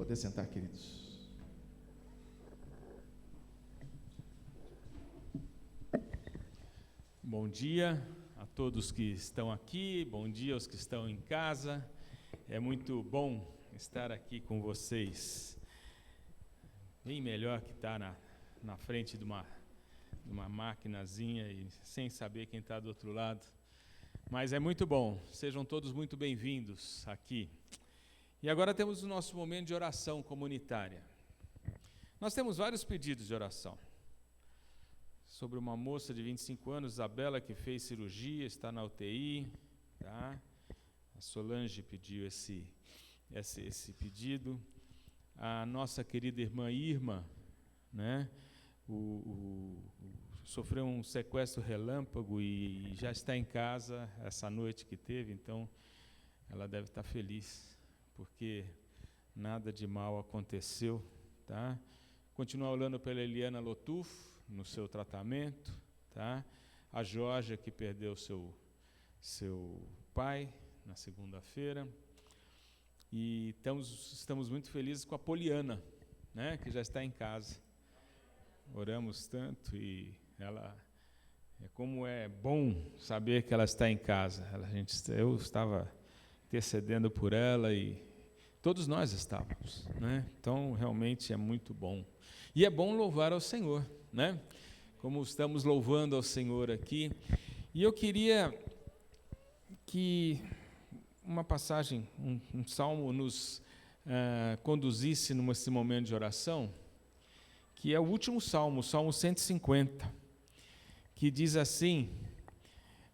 Poder sentar, queridos. Bom dia a todos que estão aqui, bom dia aos que estão em casa. É muito bom estar aqui com vocês. Bem melhor que estar na frente de uma maquinazinha e sem saber quem está do outro lado. Mas é muito bom, sejam todos muito bem-vindos aqui. E agora temos o nosso momento de oração comunitária. Nós temos vários pedidos de oração. Sobre uma moça de 25 anos, Isabela, que fez cirurgia, está na UTI. Tá? A Solange pediu esse pedido. A nossa querida irmã Irma, né? Sofreu um sequestro relâmpago e já está em casa essa noite que teve, então ela deve estar feliz, porque nada de mal aconteceu. Tá? Continuar orando pela Eliana Lotufo, no seu tratamento, tá? A Georgia, que perdeu seu pai na segunda-feira, e estamos muito felizes com a Poliana, né? Que já está em casa. Oramos tanto e como é bom saber que ela está em casa. Eu estava intercedendo por ela e todos nós estávamos, né? Então realmente é muito bom. E é bom louvar ao Senhor, né? Como estamos louvando ao Senhor aqui. E eu queria que uma passagem, um salmo nos conduzisse nesse momento de oração, que é o último salmo, o Salmo 150, que diz assim,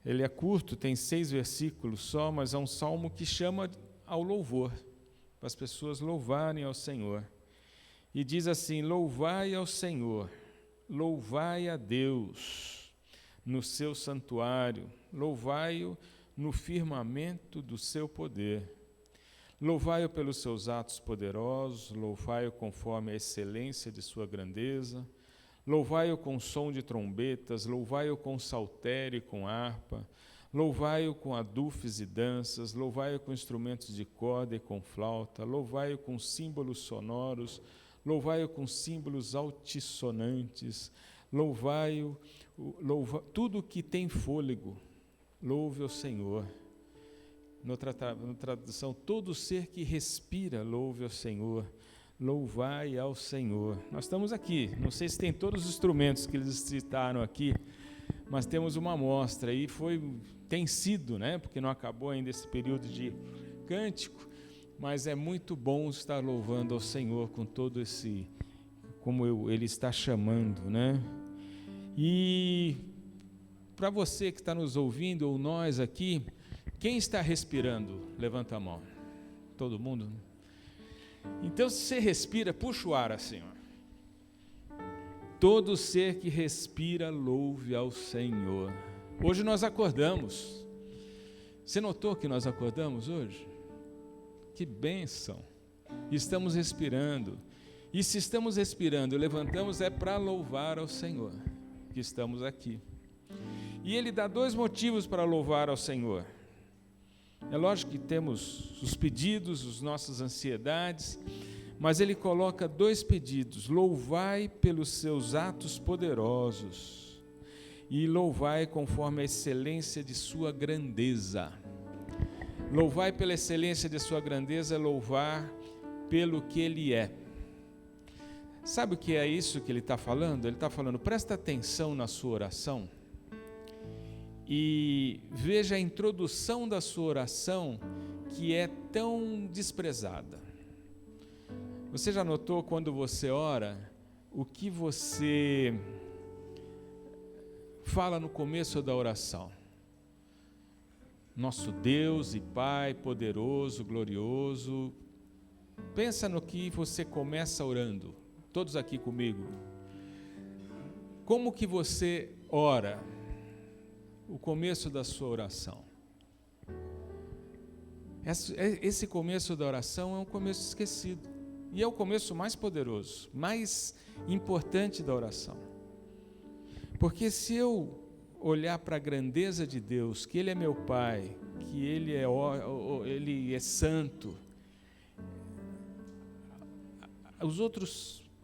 ele é curto, tem 6 versículos só, mas é um salmo que chama ao louvor, para as pessoas louvarem ao Senhor. E diz assim: louvai ao Senhor, louvai a Deus no seu santuário, louvai-o no firmamento do seu poder. Louvai-o pelos seus atos poderosos, louvai-o conforme a excelência de sua grandeza, louvai-o com som de trombetas, louvai-o com saltério e com harpa, louvai-o com adufes e danças, louvai-o com instrumentos de corda e com flauta, louvai-o com símbolos sonoros, louvai-o com símbolos altissonantes, louvai-o, tudo que tem fôlego, louve ao Senhor. Na tradução, todo ser que respira, louve ao Senhor, louvai ao Senhor. Nós estamos aqui, não sei se tem todos os instrumentos que eles citaram aqui, mas temos uma amostra, e tem sido, né, porque não acabou ainda esse período de cântico, mas é muito bom estar louvando ao Senhor com todo esse, como Ele está chamando, né? E para você que está nos ouvindo, ou nós aqui, quem está respirando? Levanta a mão. Todo mundo? Então, se você respira, puxa o ar assim, ó. Todo ser que respira, louve ao Senhor. Hoje nós acordamos. Você notou que nós acordamos hoje? Que bênção! Estamos respirando. E se estamos respirando e levantamos, é para louvar ao Senhor, que estamos aqui. E Ele dá 2 motivos para louvar ao Senhor. É lógico que temos os pedidos, as nossas ansiedades, mas Ele coloca 2 pedidos: louvai pelos seus atos poderosos e louvai conforme a excelência de sua grandeza. Louvai pela excelência de sua grandeza, louvar pelo que Ele é. Sabe o que é isso que Ele está falando? Ele está falando, presta atenção na sua oração e veja a introdução da sua oração, que é tão desprezada. Você já notou quando você ora, o que você fala no começo da oração? Nosso Deus e Pai poderoso, glorioso. Pensa no que você começa orando. Todos aqui comigo. Como que você ora? O começo da sua oração. Esse começo da oração é um começo esquecido. E é o começo mais poderoso, mais importante da oração. Porque se eu olhar para a grandeza de Deus, que Ele é meu Pai, que Ele é santo,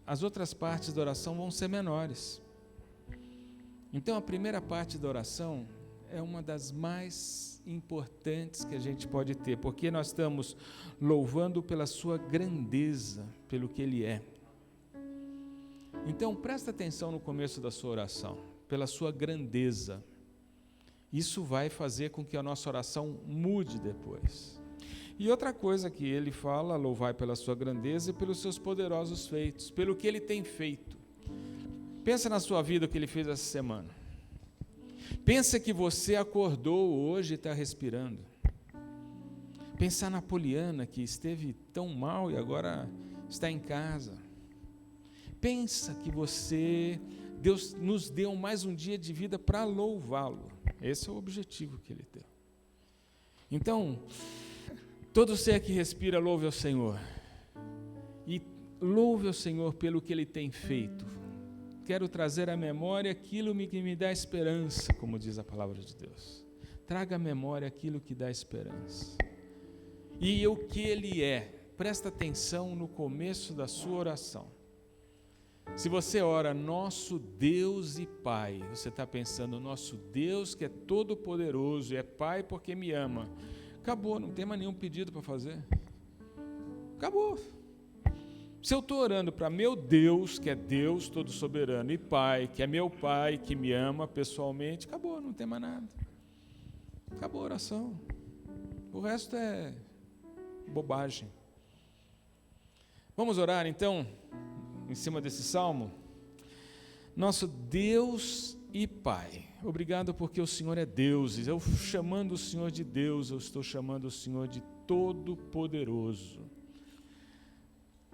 as outras partes da oração vão ser menores. Então, a primeira parte da oração é uma das mais importantes que a gente pode ter, porque nós estamos louvando pela sua grandeza, pelo que Ele é. Então, presta atenção no começo da sua oração, pela sua grandeza. Isso vai fazer com que a nossa oração mude depois. E outra coisa que ele fala, louvai pela sua grandeza e pelos seus poderosos feitos, pelo que Ele tem feito. Pensa na sua vida, o que Ele fez essa semana. Pensa que você acordou hoje e está respirando. Pensa na Poliana, que esteve tão mal e agora está em casa. Pensa que Deus nos deu mais um dia de vida para louvá-lo. Esse é o objetivo que Ele deu. Então, todo ser que respira, louve ao Senhor. E louve ao Senhor pelo que Ele tem feito. Quero trazer à memória aquilo que me dá esperança, como diz a palavra de Deus. Traga à memória aquilo que dá esperança. E o que Ele é. Presta atenção no começo da sua oração. Se você ora, nosso Deus e Pai, você está pensando, nosso Deus que é todo poderoso e é Pai porque me ama. Acabou, não tem mais nenhum pedido para fazer. Acabou. Se eu estou orando para meu Deus, que é Deus todo soberano, e Pai, que é meu Pai, que me ama pessoalmente, acabou, não tem mais nada. Acabou a oração. O resto é bobagem. Vamos orar então, em cima desse salmo? Nosso Deus e Pai, obrigado porque o Senhor é Deus. Eu chamando o Senhor de Deus, eu estou chamando o Senhor de Todo-Poderoso.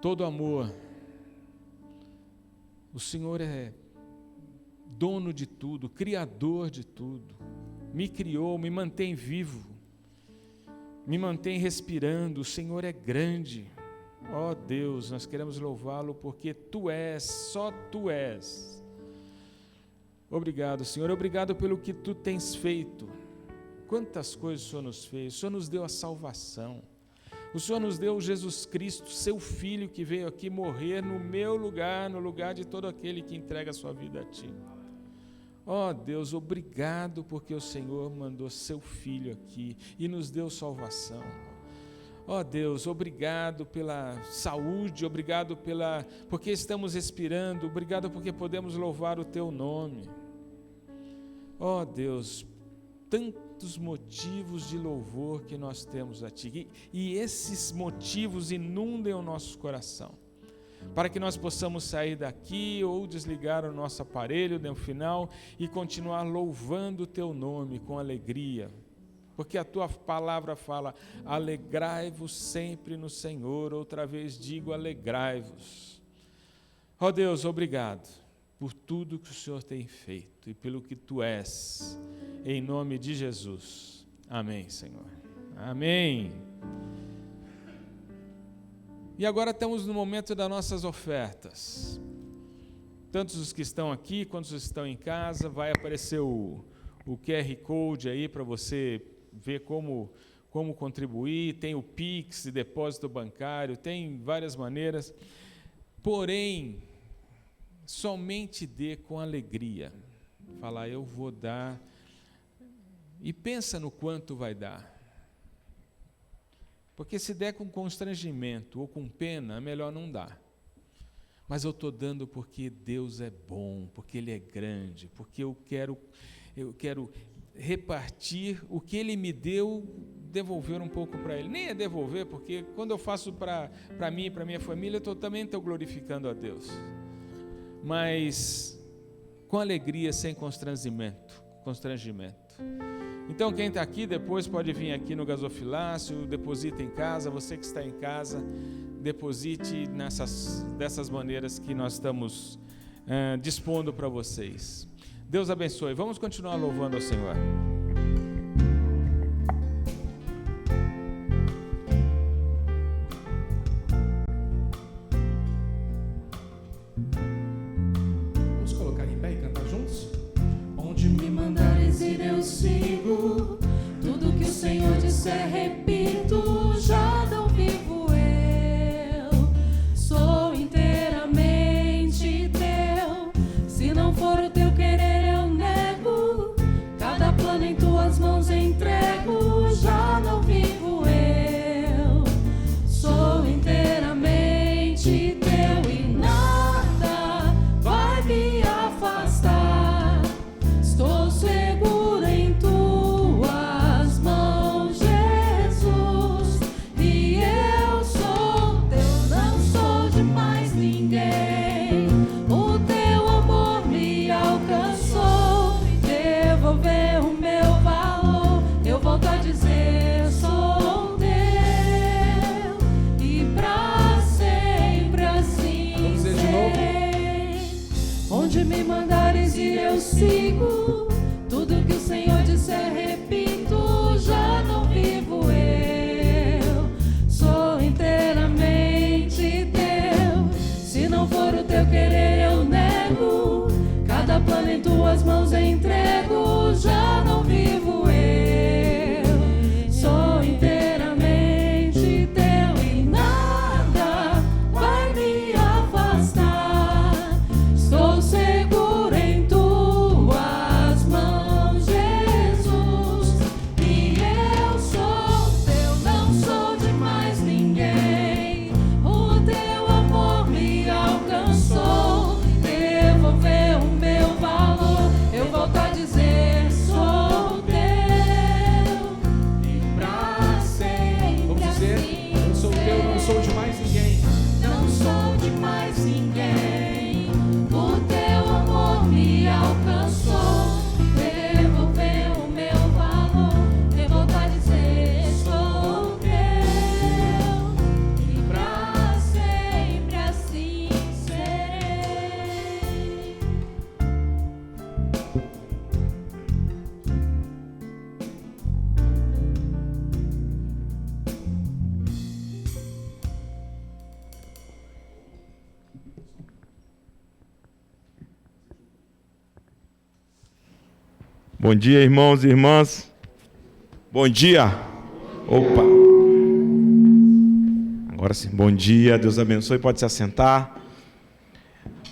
Todo amor. O Senhor é dono de tudo, criador de tudo. Me criou, me mantém vivo, me mantém respirando. O Senhor é grande. Ó Deus, nós queremos louvá-lo porque Tu és, só Tu és. Obrigado, Senhor, obrigado pelo que Tu tens feito. Quantas coisas o Senhor nos fez. O Senhor nos deu a salvação. O Senhor nos deu Jesus Cristo, Seu Filho, que veio aqui morrer no meu lugar, no lugar de todo aquele que entrega a sua vida a Ti. Ó Deus, obrigado porque o Senhor mandou Seu Filho aqui e nos deu salvação. Ó Deus, obrigado pela saúde, obrigado porque estamos respirando, obrigado porque podemos louvar o Teu nome. Ó Deus, tantos motivos de louvor que nós temos a Ti, e esses motivos inundem o nosso coração, para que nós possamos sair daqui ou desligar o nosso aparelho no final e continuar louvando o Teu nome com alegria, porque a Tua palavra fala, alegrai-vos sempre no Senhor, outra vez digo, alegrai-vos. Ó Deus, obrigado por tudo que o Senhor tem feito e pelo que Tu és, em nome de Jesus. Amém, Senhor. Amém. E agora estamos no momento das nossas ofertas. Tantos os que estão aqui, quantos os que estão em casa, vai aparecer o QR Code aí para você ver como contribuir, tem o Pix, depósito bancário, tem várias maneiras, porém, somente dê com alegria. Falar, eu vou dar, e pensa no quanto vai dar. Porque se der com constrangimento ou com pena, é melhor não dar. Mas eu estou dando porque Deus é bom, porque Ele é grande, porque eu quero repartir o que Ele me deu, devolver um pouco para Ele. Nem é devolver, porque quando eu faço para mim e para minha família, eu também estou glorificando a Deus. Mas com alegria, sem constrangimento. Então quem está aqui depois pode vir aqui no gasofilácio, deposita em casa. Você que está em casa, deposite dessas maneiras que nós estamos dispondo para vocês. Deus abençoe. Vamos continuar louvando ao Senhor. Vamos colocar em pé e cantar juntos? Onde me mandares ir eu sigo, tudo que o Senhor disser repito, já não vivo eu, sou inteiro. Onde me mandares e eu sigo, tudo que o Senhor disser repito, já não vivo eu, sou inteiramente teu. Se não for o teu querer eu nego, cada plano em tuas mãos entrego, já não vivo eu, sou inteiramente teu e nada vai me afastar. Estou seguro em tuas mãos, Jesus, e eu sou teu, não sou de mais ninguém. O teu amor me alcançou, devolveu o meu valor. Eu volto a dizer, sou teu e pra sempre. Vamos dizer, assim eu sou teu, não sou de mais ninguém. Não sou de mais ninguém. O teu amor me alcançou, devolveu o meu valor. Eu volto a dizer, sou teu e pra sempre assim serei. Bom dia, irmãos e irmãs. Bom dia. Opa. Agora sim, bom dia, Deus abençoe, pode se assentar.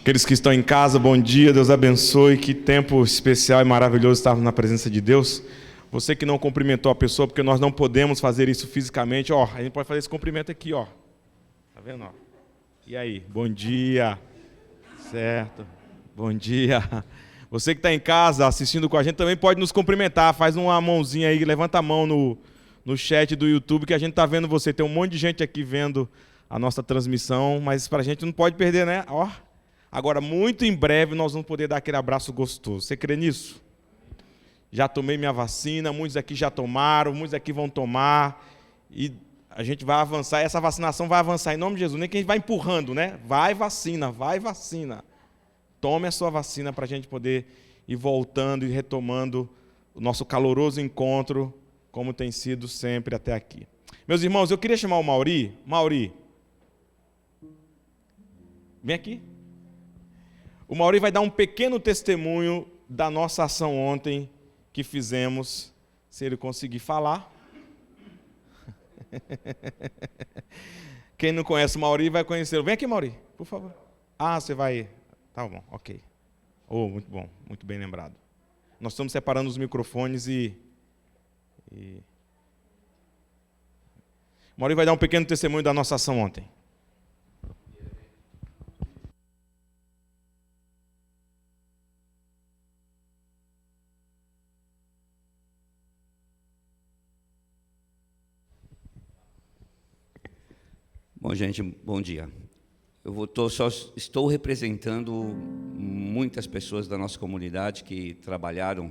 Aqueles que estão em casa, bom dia, Deus abençoe. Que tempo especial e maravilhoso estarmos na presença de Deus. Você que não cumprimentou a pessoa, porque nós não podemos fazer isso fisicamente, ó, a gente pode fazer esse cumprimento aqui, ó. Tá vendo, ó? E aí, bom dia. Certo. Bom dia. Você que está em casa assistindo com a gente também pode nos cumprimentar. Faz uma mãozinha aí, levanta a mão no chat do YouTube que a gente está vendo você. Tem um monte de gente aqui vendo a nossa transmissão, mas para a gente não pode perder, né? Ó. Agora, muito em breve, nós vamos poder dar aquele abraço gostoso. Você crê nisso? Já tomei minha vacina, muitos aqui já tomaram, muitos aqui vão tomar. E a gente vai avançar, essa vacinação vai avançar em nome de Jesus. Nem que a gente vai empurrando, né? Vai vacina, vai vacina. Tome a sua vacina para a gente poder ir voltando e retomando o nosso caloroso encontro, como tem sido sempre até aqui. Meus irmãos, eu queria chamar o Mauri. Mauri, vem aqui. O Mauri vai dar um pequeno testemunho da nossa ação ontem que fizemos, se ele conseguir falar. Quem não conhece o Mauri vai conhecê-lo. Vem aqui, Mauri, por favor. Ah, você vai... Tá bom, ok. Oh, muito bom, muito bem lembrado. Nós estamos separando os microfones e... Mauri vai dar um pequeno testemunho da nossa ação ontem. Bom, gente, bom dia. Só estou representando muitas pessoas da nossa comunidade que trabalharam,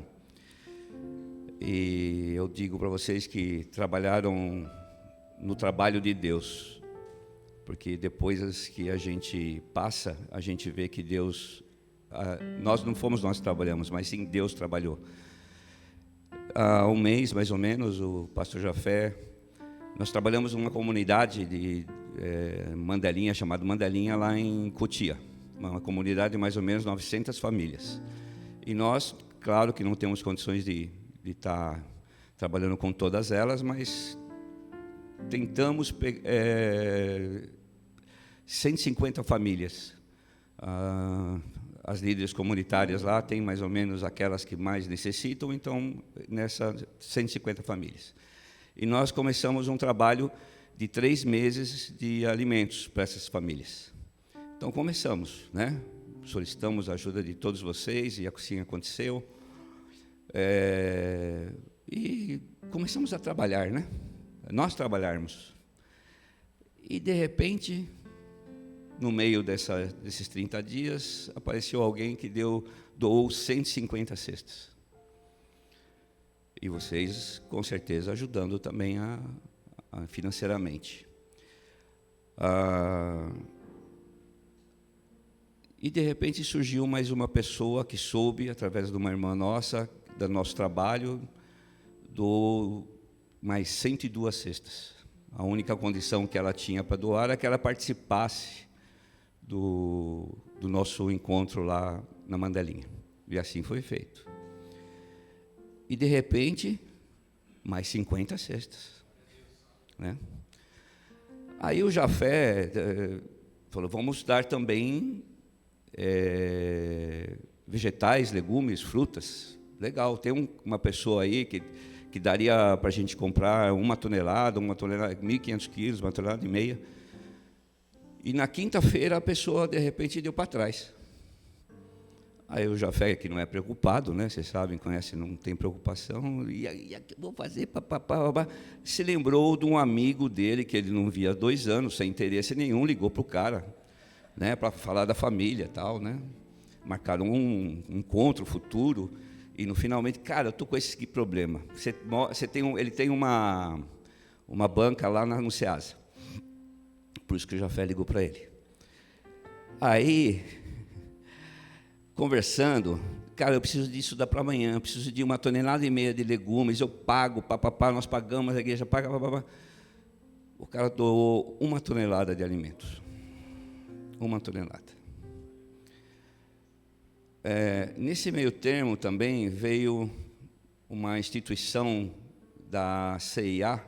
e eu digo para vocês que trabalharam no trabalho de Deus, porque depois que a gente passa, a gente vê que Deus, nós não fomos nós que trabalhamos, mas sim Deus trabalhou. Há um mês, mais ou menos, o pastor Jafé, nós trabalhamos numa comunidade de Mandelinha, chamada Mandelinha, lá em Cotia, uma comunidade de mais ou menos 900 famílias. E nós, claro que não temos condições de estar trabalhando com todas elas, mas tentamos 150 famílias. As líderes comunitárias lá têm mais ou menos aquelas que mais necessitam, então, nessas 150 famílias. E nós começamos um trabalho de 3 meses de alimentos para essas famílias. Então começamos, né? Solicitamos a ajuda de todos vocês e assim aconteceu. E começamos a trabalhar, né? Nós trabalharmos. E de repente, no meio desses 30 dias, apareceu alguém que doou 150 cestas. E vocês, com certeza, ajudando também financeiramente. E, de repente, surgiu mais uma pessoa que soube, através de uma irmã nossa, do nosso trabalho, doou mais 102 cestas. A única condição que ela tinha para doar era que ela participasse do nosso encontro lá na Mandelinha. E assim foi feito. E, de repente, mais 50 cestas. Né? Aí o Jafé falou, vamos dar também vegetais, legumes, frutas. Legal, tem uma pessoa aí que daria para a gente comprar 1 tonelada, 1.500 quilos, 1,5 toneladas. E na quinta-feira a pessoa, de repente, deu para trás. Aí o Jafé, que não é preocupado, né? Vocês sabem, conhecem, não tem preocupação. E vou fazer, papapá. Se lembrou de um amigo dele, que ele não via há 2 anos, sem interesse nenhum, ligou para o cara, né? Para falar da família, tal, né? Marcaram um encontro futuro. E, no finalmente, cara, eu estou com esse problema. Ele tem uma banca lá no Ceasa. Por isso que o Jafé ligou para ele. Aí, conversando, cara, eu preciso disso para amanhã, eu preciso de 1,5 toneladas de legumes, eu pago, papapá, nós pagamos, a igreja paga, papapá. O cara doou 1 tonelada de alimentos. 1 tonelada. Nesse meio termo também veio uma instituição da CIA,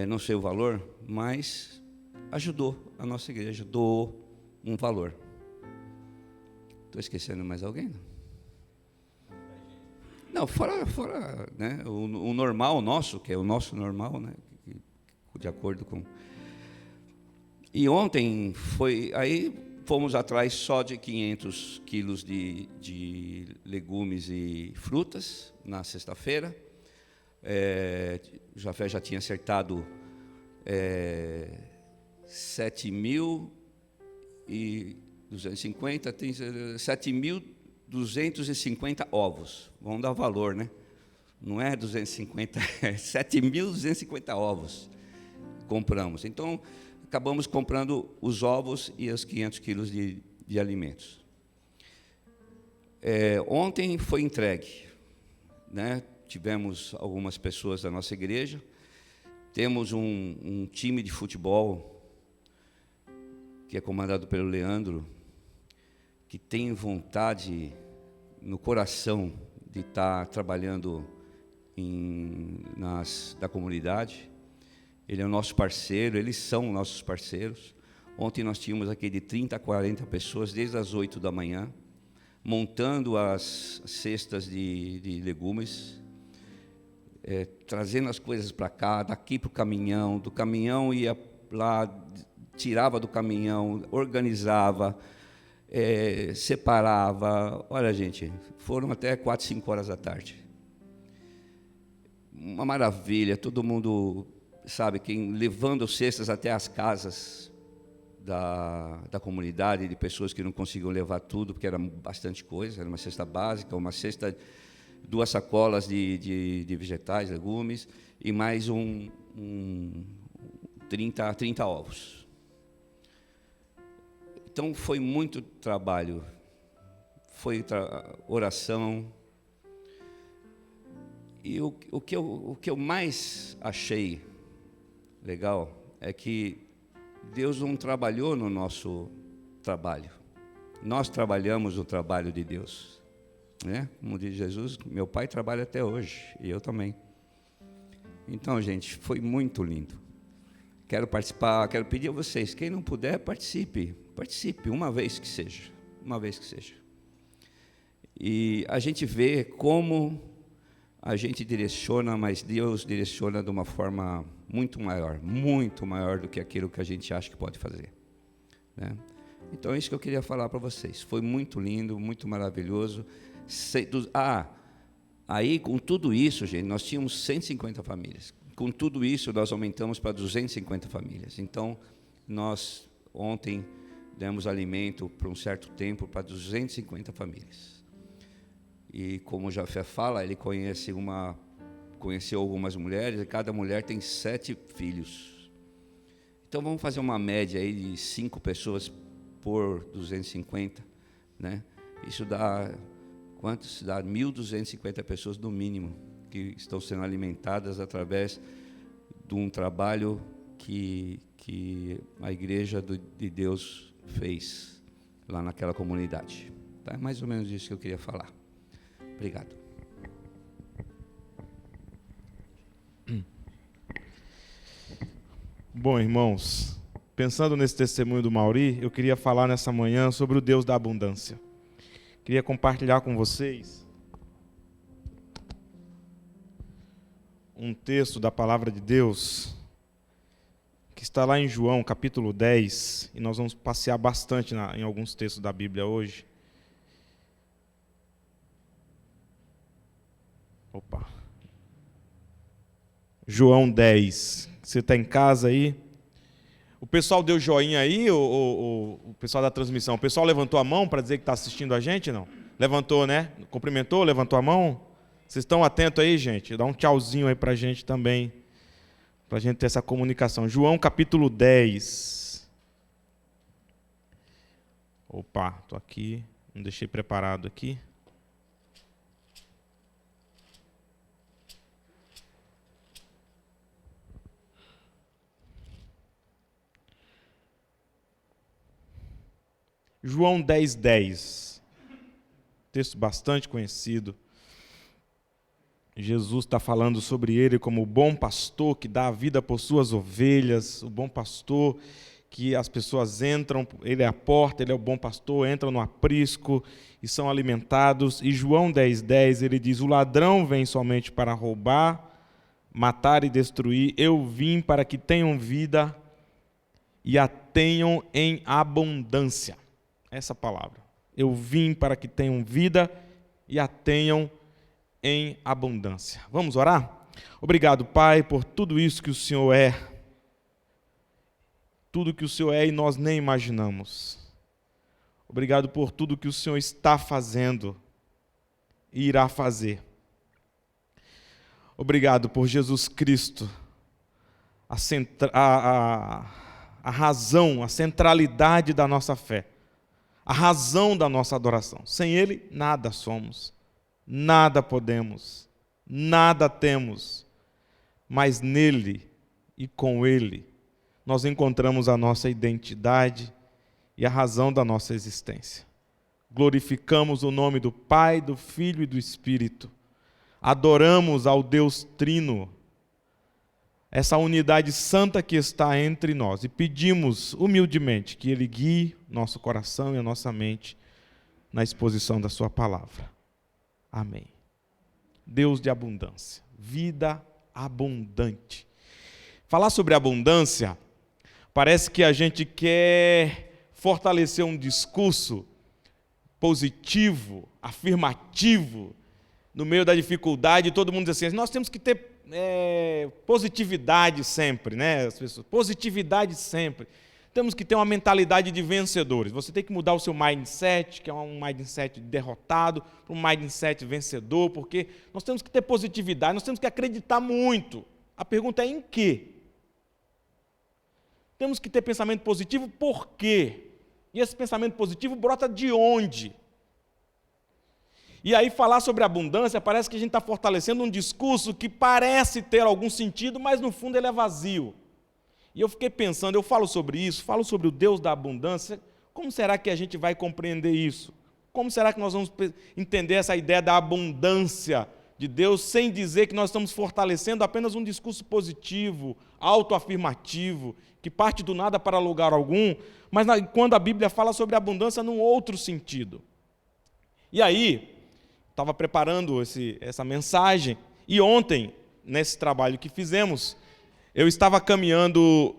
não sei o valor, mas ajudou a nossa igreja, doou um valor. Estou esquecendo mais alguém? Não, fora né, o normal nosso, que é o nosso normal, né, de acordo com... E ontem fomos atrás só de 500 quilos de legumes e frutas na sexta-feira. O Jafé já tinha acertado 7.250 ovos. Vamos dar valor, né? Não é 250, é 7.250 ovos compramos. Então, acabamos comprando os ovos e os 500 quilos de alimentos. Ontem foi entregue, né? Tivemos algumas pessoas da nossa igreja, temos um time de futebol, que é comandado pelo Leandro, que tem vontade no coração de estar trabalhando da comunidade. Ele é o nosso parceiro, eles são nossos parceiros. Ontem nós tínhamos aqui de 30 a 40 pessoas, desde as 8 da manhã, montando as cestas de legumes, trazendo as coisas para cá, daqui para o caminhão, do caminhão ia lá, tirava do caminhão, organizava, separava. Olha, gente, foram até 4, 5 horas da tarde. Uma maravilha, todo mundo, sabe, levando cestas até as casas da comunidade, de pessoas que não conseguiam levar tudo, porque era bastante coisa, era uma cesta básica, uma cesta, 2 sacolas de vegetais, legumes, e mais 30 ovos. Então, foi muito trabalho, foi oração. E o que eu mais achei legal é que Deus não trabalhou no nosso trabalho. Nós trabalhamos no trabalho de Deus. Né? Como diz Jesus, meu pai trabalha até hoje, e eu também. Então, gente, foi muito lindo. Quero participar, quero pedir a vocês, quem não puder, participe, uma vez que seja. E a gente vê como a gente direciona, mas Deus direciona de uma forma muito maior do que aquilo que a gente acha que pode fazer. Né? Então, é isso que eu queria falar para vocês. Foi muito lindo, muito maravilhoso. Aí, com tudo isso, gente, nós tínhamos 150 famílias. Com tudo isso, nós aumentamos para 250 famílias. Então, nós, ontem, demos alimento por um certo tempo para 250 famílias. E como o Jafé fala, ele conheceu algumas mulheres, e cada mulher tem 7 filhos. Então, vamos fazer uma média aí de 5 pessoas por 250, né? Isso dá quantos? Dá 1.250 pessoas no mínimo que estão sendo alimentadas através de um trabalho que a Igreja de Deus fez lá naquela comunidade. Tá? É mais ou menos isso que eu queria falar. Obrigado. Bom, irmãos, pensando nesse testemunho do Mauri, eu queria falar nessa manhã sobre o Deus da abundância. Queria compartilhar com vocês um texto da palavra de Deus que está lá em João, capítulo 10, e nós vamos passear bastante em alguns textos da Bíblia hoje. João 10. Você está em casa aí? O pessoal deu joinha aí, o pessoal da transmissão? O pessoal levantou a mão para dizer que está assistindo a gente, não? Levantou, né? Cumprimentou, levantou a mão? Vocês estão atentos aí, gente? Dá um tchauzinho aí para a gente também, para a gente ter essa comunicação. João capítulo 10. Opa, estou aqui, não deixei preparado aqui. João 10:10, texto bastante conhecido. Jesus está falando sobre ele como o bom pastor que dá a vida por suas ovelhas, o bom pastor que as pessoas entram, ele é a porta, ele é o bom pastor, entram no aprisco e são alimentados. E João 10:10, ele diz, o ladrão vem somente para roubar, matar e destruir, eu vim para que tenham vida e a tenham em abundância. Essa palavra. Eu vim para que tenham vida e a tenham em abundância. Vamos orar? Obrigado, Pai, por tudo isso que o Senhor é. Tudo que o Senhor é e nós nem imaginamos. Obrigado por tudo que o Senhor está fazendo e irá fazer. Obrigado por Jesus Cristo, a razão, a centralidade da nossa fé. A razão da nossa adoração. Sem Ele, nada somos, nada podemos, nada temos. Mas nele e com Ele, nós encontramos a nossa identidade e a razão da nossa existência. Glorificamos o nome do Pai, do Filho e do Espírito. Adoramos ao Deus Trino, essa unidade santa que está entre nós. E pedimos humildemente que Ele guie nosso coração e a nossa mente na exposição da sua palavra. Amém. Deus de abundância, vida abundante. Falar sobre abundância, parece que a gente quer fortalecer um discurso positivo, afirmativo, no meio da dificuldade, todo mundo diz assim, nós temos que ter positividade sempre, né? As pessoas, positividade sempre. Temos que ter uma mentalidade de vencedores. Você tem que mudar o seu mindset, que é um mindset derrotado, para um mindset vencedor, porque nós temos que ter positividade, nós temos que acreditar muito. A pergunta é em quê? Temos que ter pensamento positivo, por quê? E esse pensamento positivo brota de onde? E aí falar sobre abundância, parece que a gente está fortalecendo um discurso que parece ter algum sentido, mas no fundo ele é vazio. E eu fiquei pensando, eu falo sobre isso, falo sobre o Deus da abundância, como será que a gente vai compreender isso? Como será que nós vamos entender essa ideia da abundância de Deus, sem dizer que nós estamos fortalecendo apenas um discurso positivo, autoafirmativo, que parte do nada para lugar algum, mas quando a Bíblia fala sobre abundância num outro sentido. E aí, estava preparando essa mensagem, e ontem, nesse trabalho que fizemos, eu estava caminhando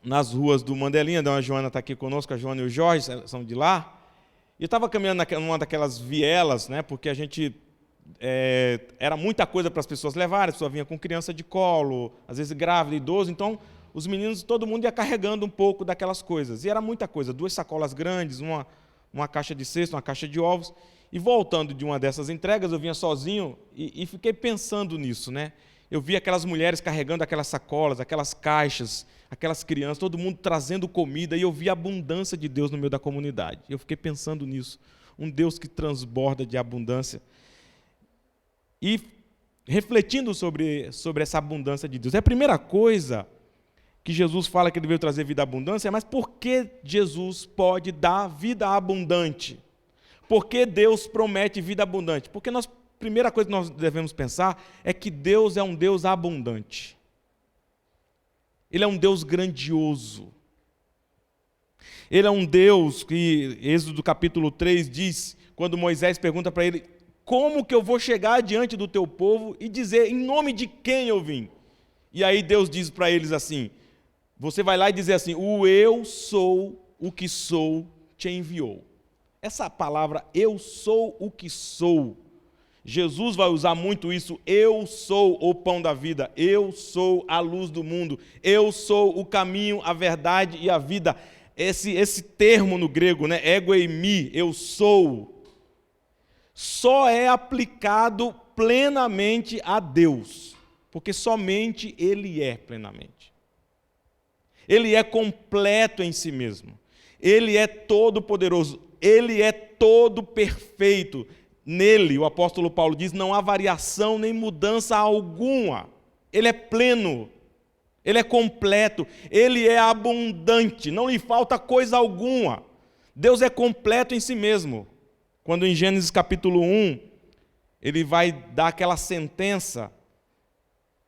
nas ruas do Mandelinha, a Joana está aqui conosco, a Joana e o Jorge são de lá, e eu estava caminhando numa daquelas vielas, né, porque a gente, era muita coisa para as pessoas levarem, a pessoa vinha com criança de colo, às vezes grávida, idoso, então os meninos, todo mundo ia carregando um pouco daquelas coisas, e era muita coisa, 2 sacolas grandes, uma caixa de cesto, uma caixa de ovos. E voltando de uma dessas entregas, eu vinha sozinho e fiquei pensando nisso, né? Eu vi aquelas mulheres carregando aquelas sacolas, aquelas caixas, aquelas crianças, todo mundo trazendo comida, e eu vi a abundância de Deus no meio da comunidade. Eu fiquei pensando nisso, um Deus que transborda de abundância. E refletindo sobre essa abundância de Deus. É a primeira coisa que Jesus fala que ele veio trazer vida abundância, mas por que Jesus pode dar vida abundante? Por que Deus promete vida abundante? Porque a primeira coisa que nós devemos pensar é que Deus é um Deus abundante. Ele é um Deus grandioso. Ele é um Deus que, Êxodo capítulo 3 diz, quando Moisés pergunta para ele, como que eu vou chegar diante do teu povo e dizer em nome de quem eu vim? E aí Deus diz para eles assim, você vai lá e dizer assim, o eu sou o que sou te enviou. Essa palavra, eu sou o que sou, Jesus vai usar muito isso, eu sou o pão da vida, eu sou a luz do mundo, eu sou o caminho, a verdade e a vida. Esse termo no grego, né, ego eimi, eu sou, só é aplicado plenamente a Deus, porque somente Ele é plenamente. Ele é completo em si mesmo, Ele é todo poderoso, Ele é todo perfeito. Nele, o apóstolo Paulo diz, não há variação nem mudança alguma. Ele é pleno, Ele é completo, Ele é abundante, não lhe falta coisa alguma. Deus é completo em si mesmo. Quando em Gênesis capítulo 1, Ele vai dar aquela sentença,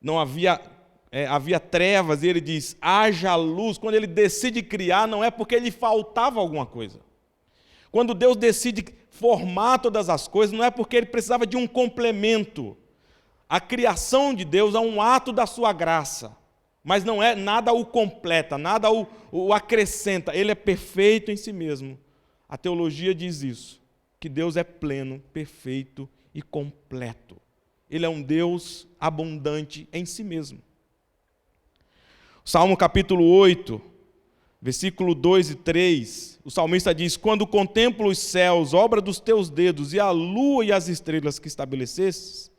não havia trevas, e Ele diz, haja luz. Quando Ele decide criar, não é porque lhe faltava alguma coisa. Quando Deus decide formar todas as coisas, não é porque Ele precisava de um complemento. A criação de Deus é um ato da sua graça, mas não é nada o completa, nada o acrescenta. Ele é perfeito em si mesmo. A teologia diz isso, que Deus é pleno, perfeito e completo. Ele é um Deus abundante em si mesmo. Salmo capítulo 8, versículo 2 e 3, o salmista diz, quando contemplo os céus, obra dos teus dedos, e a lua e as estrelas que estabelecestes,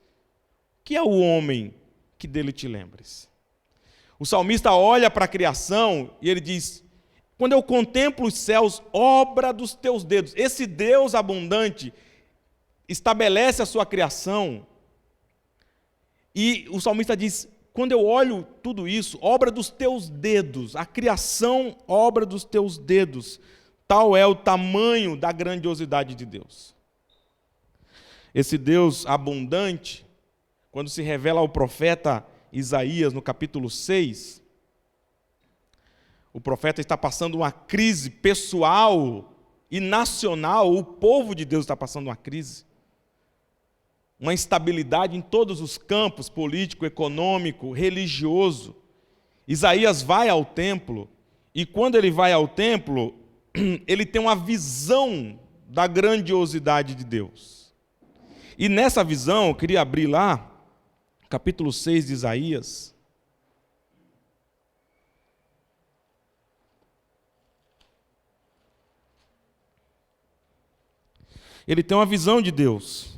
que é o homem que dele te lembres? O salmista olha para a criação e ele diz, quando eu contemplo os céus, obra dos teus dedos, esse Deus abundante estabelece a sua criação, e o salmista diz, quando eu olho tudo isso, obra dos teus dedos, a criação, obra dos teus dedos, tal é o tamanho da grandiosidade de Deus. Esse Deus abundante, quando se revela ao profeta Isaías, no capítulo 6, o profeta está passando uma crise pessoal e nacional, o povo de Deus está passando uma crise. Uma instabilidade em todos os campos, político, econômico, religioso. Isaías vai ao templo, e quando ele vai ao templo, ele tem uma visão da grandiosidade de Deus. E nessa visão, eu queria abrir lá, capítulo 6 de Isaías. Ele tem uma visão de Deus.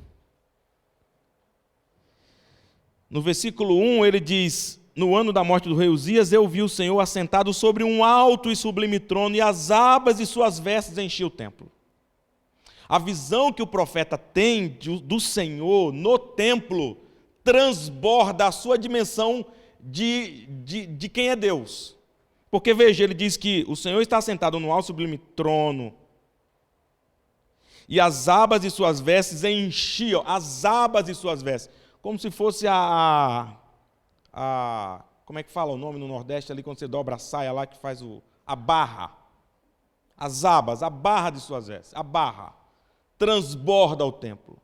No versículo 1, ele diz, no ano da morte do rei Uzias, eu vi o Senhor assentado sobre um alto e sublime trono, e as abas de suas vestes enchiam o templo. A visão que o profeta tem do Senhor no templo transborda a sua dimensão de quem é Deus. Porque, veja, ele diz que o Senhor está assentado no alto e sublime trono, e as abas de suas vestes enchiam, as abas de suas vestes, como se fosse como é que fala o nome no Nordeste, ali quando você dobra a saia lá, que faz a barra. As abas, a barra de suas vestes, a barra. Transborda o templo.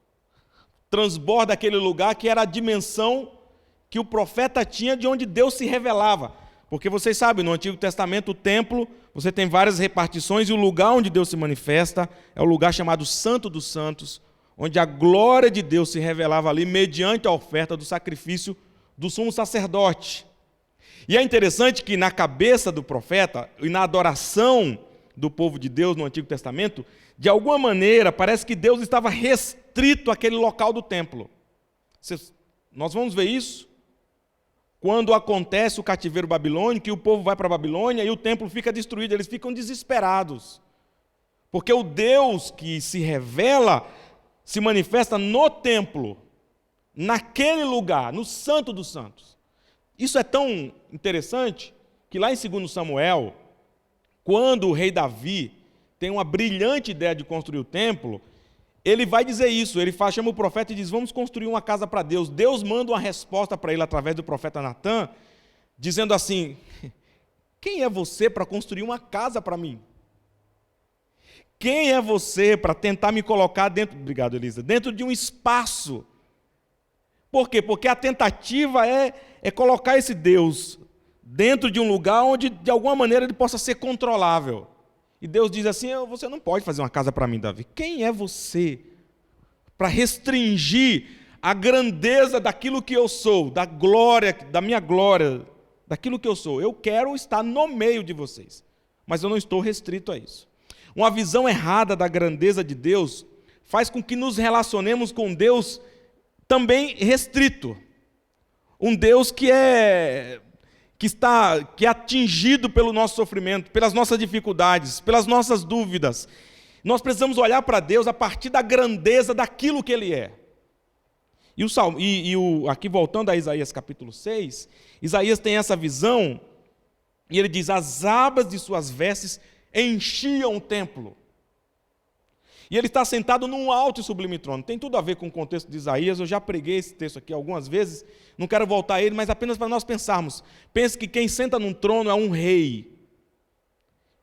Transborda aquele lugar que era a dimensão que o profeta tinha de onde Deus se revelava. Porque vocês sabem, no Antigo Testamento, o templo, você tem várias repartições, e o lugar onde Deus se manifesta é o lugar chamado Santo dos Santos, onde a glória de Deus se revelava ali mediante a oferta do sacrifício do sumo sacerdote. E é interessante que na cabeça do profeta e na adoração do povo de Deus no Antigo Testamento, de alguma maneira, parece que Deus estava restrito àquele local do templo. Nós vamos ver isso. quando acontece o cativeiro babilônico e o povo vai para a Babilônia e o templo fica destruído, eles ficam desesperados. Porque o Deus que se revela se manifesta no templo, naquele lugar, no Santo dos Santos. Isso é tão interessante que lá em 2 Samuel, quando o rei Davi tem uma brilhante ideia de construir o templo, ele vai dizer isso, ele chama o profeta e diz, vamos construir uma casa para Deus. Deus manda uma resposta para ele através do profeta Natã, dizendo assim, quem é você para construir uma casa para mim? Quem é você para tentar me colocar dentro, obrigado Elisa, dentro de um espaço? Por quê? Porque a tentativa é colocar esse Deus dentro de um lugar onde de alguma maneira ele possa ser controlável. E Deus diz assim, você não pode fazer uma casa para mim, Davi. Quem é você para restringir a grandeza daquilo que eu sou, da glória, da minha glória, daquilo que eu sou? Eu quero estar no meio de vocês, mas eu não estou restrito a isso. Uma visão errada da grandeza de Deus faz com que nos relacionemos com Deus também restrito. Um Deus que é atingido pelo nosso sofrimento, pelas nossas dificuldades, pelas nossas dúvidas. Nós precisamos olhar para Deus a partir da grandeza daquilo que Ele é. Aqui voltando a Isaías capítulo 6, Isaías tem essa visão, e ele diz, as abas de suas vestes enchiam o templo. E ele está sentado num alto e sublime trono. Tem tudo a ver com o contexto de Isaías, eu já preguei esse texto aqui algumas vezes, não quero voltar a ele, mas apenas para nós pensarmos. Pense que quem senta num trono é um rei.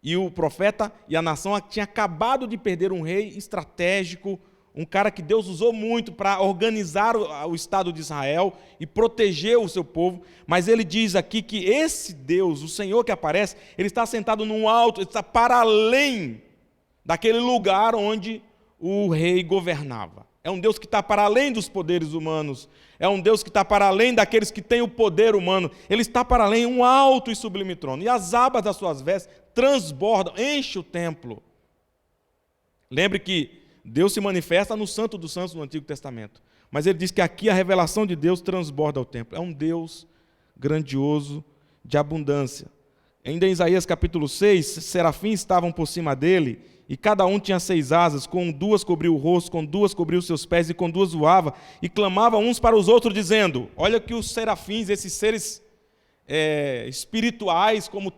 E o profeta e a nação tinha acabado de perder um rei estratégico, um cara que Deus usou muito para organizar o Estado de Israel e proteger o seu povo. Mas ele diz aqui que esse Deus, o Senhor que aparece, ele está sentado num alto, ele está para além daquele lugar onde o rei governava. É um Deus que está para além dos poderes humanos. É um Deus que está para além daqueles que têm o poder humano. Ele está para além, um alto e sublime trono. E as abas das suas vestes transbordam, enche o templo. Lembre que Deus se manifesta no Santo dos Santos no Antigo Testamento. Mas ele diz que aqui a revelação de Deus transborda o templo. É um Deus grandioso, de abundância. Ainda em Isaías capítulo 6, serafins estavam por cima dele, e cada um tinha 6 asas, com 2 cobriu o rosto, com 2 cobriu os seus pés, e com 2 voava, e clamavam uns para os outros, dizendo, olha que os serafins, esses seres espirituais, como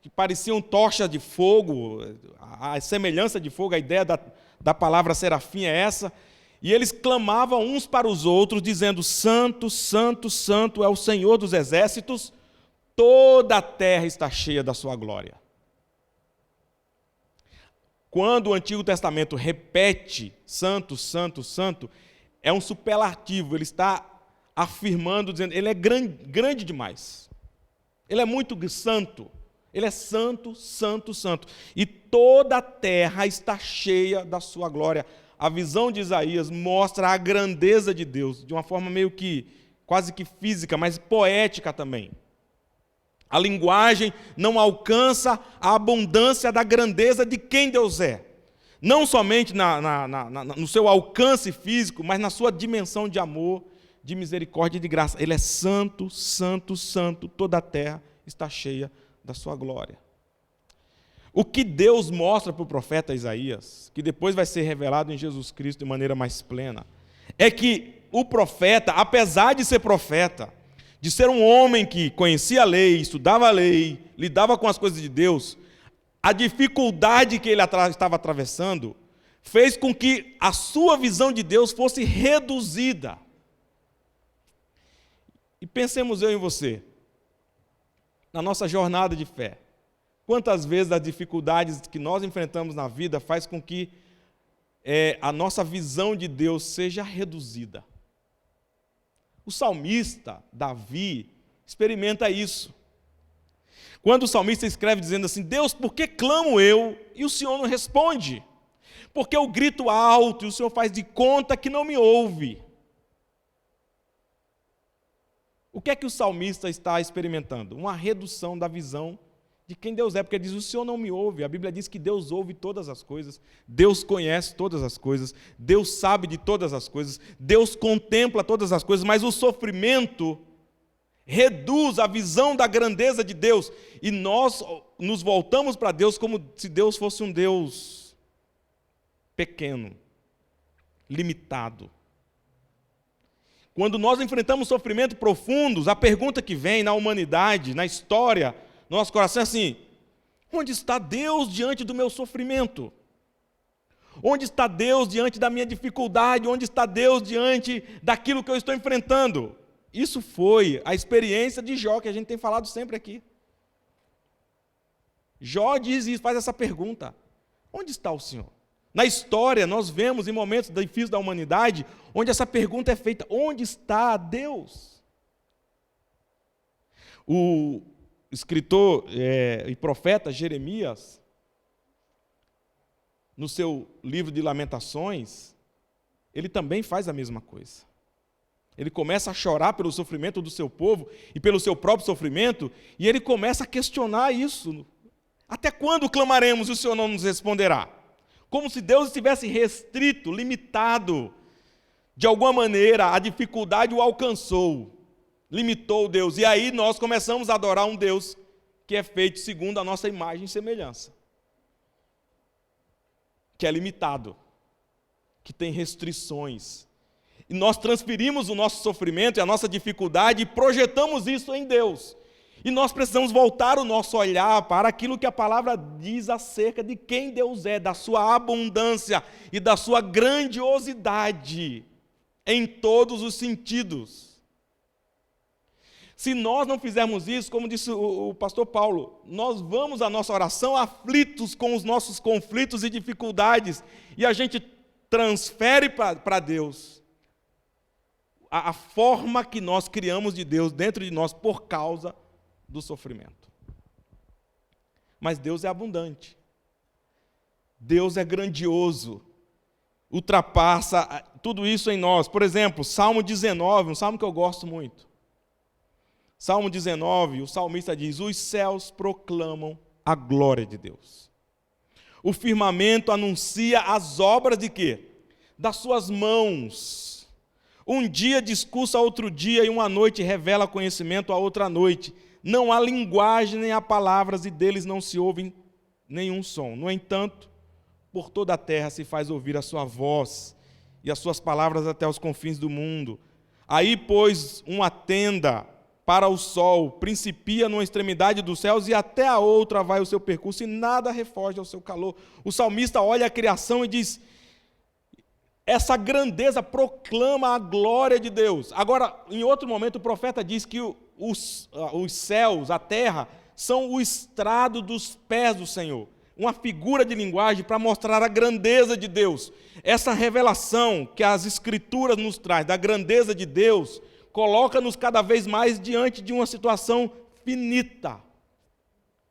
que pareciam tochas de fogo, a semelhança de fogo, a ideia da palavra serafim é essa, e eles clamavam uns para os outros, dizendo, santo, santo, santo é o Senhor dos exércitos, toda a terra está cheia da sua glória. Quando o Antigo Testamento repete santo, santo, santo, é um superlativo, ele está afirmando, dizendo, ele é grande demais. Ele é muito santo. Ele é santo, santo, santo. E toda a terra está cheia da sua glória. A visão de Isaías mostra a grandeza de Deus, de uma forma meio que, quase que física, mas poética também. A linguagem não alcança a abundância da grandeza de quem Deus é. Não somente no seu alcance físico, mas na sua dimensão de amor, de misericórdia e de graça. Ele é santo, santo, santo. Toda a terra está cheia da sua glória. O que Deus mostra para o profeta Isaías, que depois vai ser revelado em Jesus Cristo de maneira mais plena, é que o profeta, apesar de ser profeta, de ser um homem que conhecia a lei, estudava a lei, lidava com as coisas de Deus, a dificuldade que ele estava atravessando fez com que a sua visão de Deus fosse reduzida. E pensemos eu e você, na nossa jornada de fé, quantas vezes as dificuldades que nós enfrentamos na vida faz com que a nossa visão de Deus seja reduzida. O salmista, Davi, experimenta isso. Quando o salmista escreve dizendo assim, Deus, por que clamo eu e o Senhor não responde? Porque eu grito alto e o Senhor faz de conta que não me ouve. O que é que o salmista está experimentando? Uma redução da visão de quem Deus é, porque ele diz, o Senhor não me ouve. A Bíblia diz que Deus ouve todas as coisas, Deus conhece todas as coisas, Deus sabe de todas as coisas, Deus contempla todas as coisas, mas o sofrimento reduz a visão da grandeza de Deus, e nós nos voltamos para Deus como se Deus fosse um Deus pequeno, limitado. Quando nós enfrentamos sofrimentos profundos, a pergunta que vem na humanidade, na história, no nosso coração é assim: onde está Deus diante do meu sofrimento? Onde está Deus diante da minha dificuldade? Onde está Deus diante daquilo que eu estou enfrentando? Isso foi a experiência de Jó, que a gente tem falado sempre aqui. Jó diz isso, faz essa pergunta: onde está o Senhor? Na história, nós vemos em momentos difíceis da humanidade, onde essa pergunta é feita: onde está Deus? O escritor e profeta Jeremias, no seu livro de Lamentações, ele também faz a mesma coisa. Ele começa a chorar pelo sofrimento do seu povo e pelo seu próprio sofrimento, e ele começa a questionar isso. Até quando clamaremos e o Senhor não nos responderá? Como se Deus estivesse restrito, limitado. De alguma maneira, a dificuldade o alcançou, limitou Deus. E aí nós começamos a adorar um Deus que é feito segundo a nossa imagem e semelhança, que é limitado, que tem restrições. E nós transferimos o nosso sofrimento e a nossa dificuldade e projetamos isso em Deus. E nós precisamos voltar o nosso olhar para aquilo que a palavra diz acerca de quem Deus é, da sua abundância e da sua grandiosidade em todos os sentidos. Se nós não fizermos isso, como disse o pastor Paulo, nós vamos à nossa oração aflitos com os nossos conflitos e dificuldades, e a gente transfere para Deus a forma que nós criamos de Deus dentro de nós por causa do sofrimento. Mas Deus é abundante. Deus é grandioso. Ultrapassa tudo isso em nós. Por exemplo, Salmo 19, um salmo que eu gosto muito. Salmo 19, o salmista diz: os céus proclamam a glória de Deus. O firmamento anuncia as obras de quê? Das suas mãos. Um dia discursa a outro dia, e uma noite revela conhecimento a outra noite. Não há linguagem nem há palavras, e deles não se ouve nenhum som. No entanto, por toda a terra se faz ouvir a sua voz, e as suas palavras até os confins do mundo. Aí, pois, uma tenda para o sol, principia numa extremidade dos céus, e até a outra vai o seu percurso, e nada refoge ao seu calor. O salmista olha a criação e diz: essa grandeza proclama a glória de Deus. Agora, em outro momento, o profeta diz que os céus, a terra, são o estrado dos pés do Senhor. Uma figura de linguagem para mostrar a grandeza de Deus. Essa revelação que as Escrituras nos traz da grandeza de Deus, coloca-nos cada vez mais diante de uma situação finita.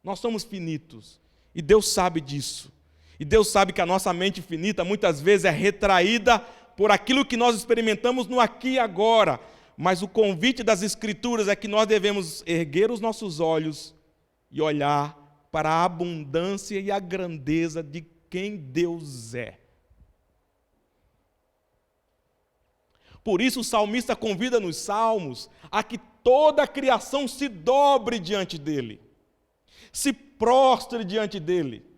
Nós somos finitos, e Deus sabe disso. E Deus sabe que a nossa mente finita muitas vezes é retraída por aquilo que nós experimentamos no aqui e agora. Mas o convite das Escrituras é que nós devemos erguer os nossos olhos e olhar para a abundância e a grandeza de quem Deus é. Por isso o salmista convida nos Salmos a que toda a criação se dobre diante dele, se prostre diante dele.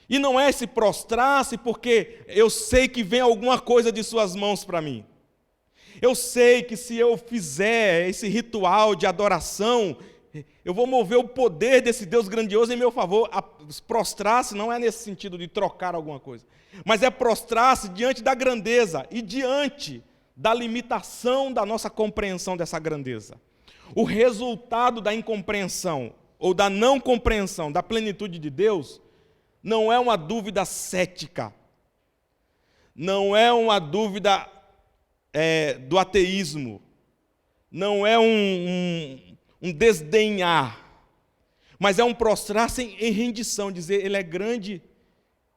E não é se prostrar-se porque eu sei que vem alguma coisa de suas mãos para mim. Eu sei que se eu fizer esse ritual de adoração, eu vou mover o poder desse Deus grandioso em meu favor. Prostrar-se não é nesse sentido de trocar alguma coisa, mas é prostrar-se diante da grandeza e diante da limitação da nossa compreensão dessa grandeza. O resultado da incompreensão ou da não compreensão da plenitude de Deus não é uma dúvida cética, não é uma dúvida do ateísmo, não é um desdenhar, mas é um prostrar-se em rendição, dizer: ele é grande.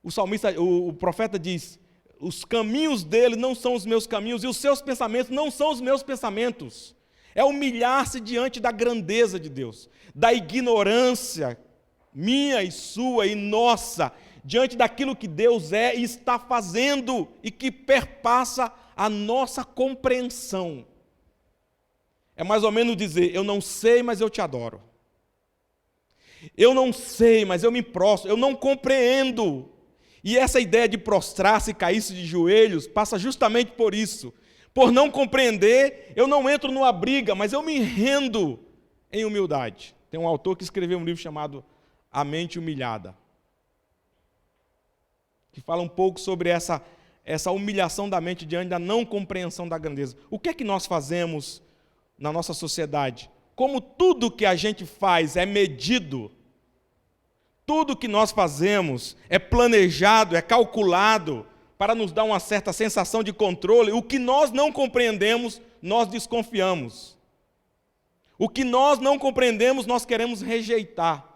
O salmista, o profeta diz: os caminhos dele não são os meus caminhos, e os seus pensamentos não são os meus pensamentos. É humilhar-se diante da grandeza de Deus, da ignorância minha e sua e nossa, diante daquilo que Deus é e está fazendo e que perpassa a nossa compreensão. É mais ou menos dizer, eu não sei, mas eu te adoro. Eu não sei, mas eu me prostro, eu não compreendo. E essa ideia de prostrar-se e cair-se de joelhos passa justamente por isso. Por não compreender, eu não entro numa briga, mas eu me rendo em humildade. Tem um autor que escreveu um livro chamado A Mente Humilhada, que fala um pouco sobre essa humilhação da mente diante da não compreensão da grandeza. O que é que nós fazemos na nossa sociedade? Como tudo que a gente faz é medido, tudo que nós fazemos é planejado, é calculado, para nos dar uma certa sensação de controle, o que nós não compreendemos, nós desconfiamos. O que nós não compreendemos, nós queremos rejeitar.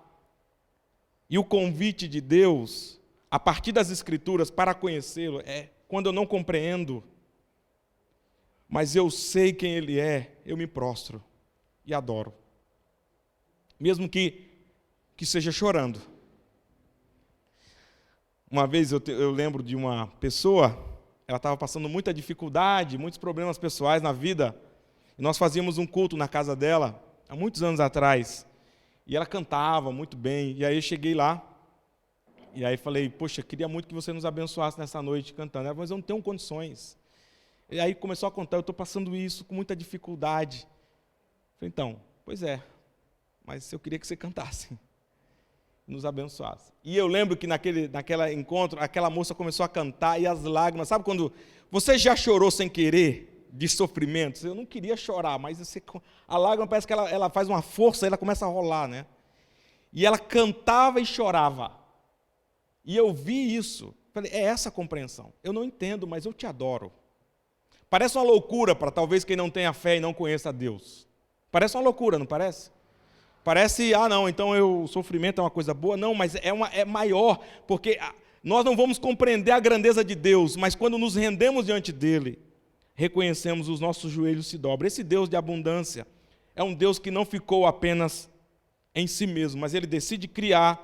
E o convite de Deus, a partir das Escrituras, para conhecê-lo, é quando eu não compreendo, mas eu sei quem Ele é, eu me prostro e adoro. Mesmo que seja chorando. Uma vez eu lembro de uma pessoa, ela estava passando muita dificuldade, muitos problemas pessoais na vida, e nós fazíamos um culto na casa dela, há muitos anos atrás, e ela cantava muito bem, e aí eu cheguei lá, e aí falei, poxa, queria muito que você nos abençoasse nessa noite cantando. Ela falou, mas eu não tenho condições. E aí começou a contar, eu estou passando isso com muita dificuldade. Eu falei, então, pois é, mas eu queria que você cantasse, nos abençoasse. E eu lembro que naquele encontro, aquela moça começou a cantar, e as lágrimas, sabe quando você já chorou sem querer, de sofrimento? Eu não queria chorar, mas a lágrima parece que ela faz uma força, ela começa a rolar, né? E ela cantava e chorava. E eu vi isso, falei, é essa a compreensão. Eu não entendo, mas eu te adoro. Parece uma loucura para talvez quem não tenha fé e não conheça a Deus. Parece uma loucura, não parece? Parece, não, então o sofrimento é uma coisa boa. Não, mas é maior, porque nós não vamos compreender a grandeza de Deus, mas quando nos rendemos diante dEle, reconhecemos, os nossos joelhos se dobram. Esse Deus de abundância é um Deus que não ficou apenas em si mesmo, mas Ele decide criar,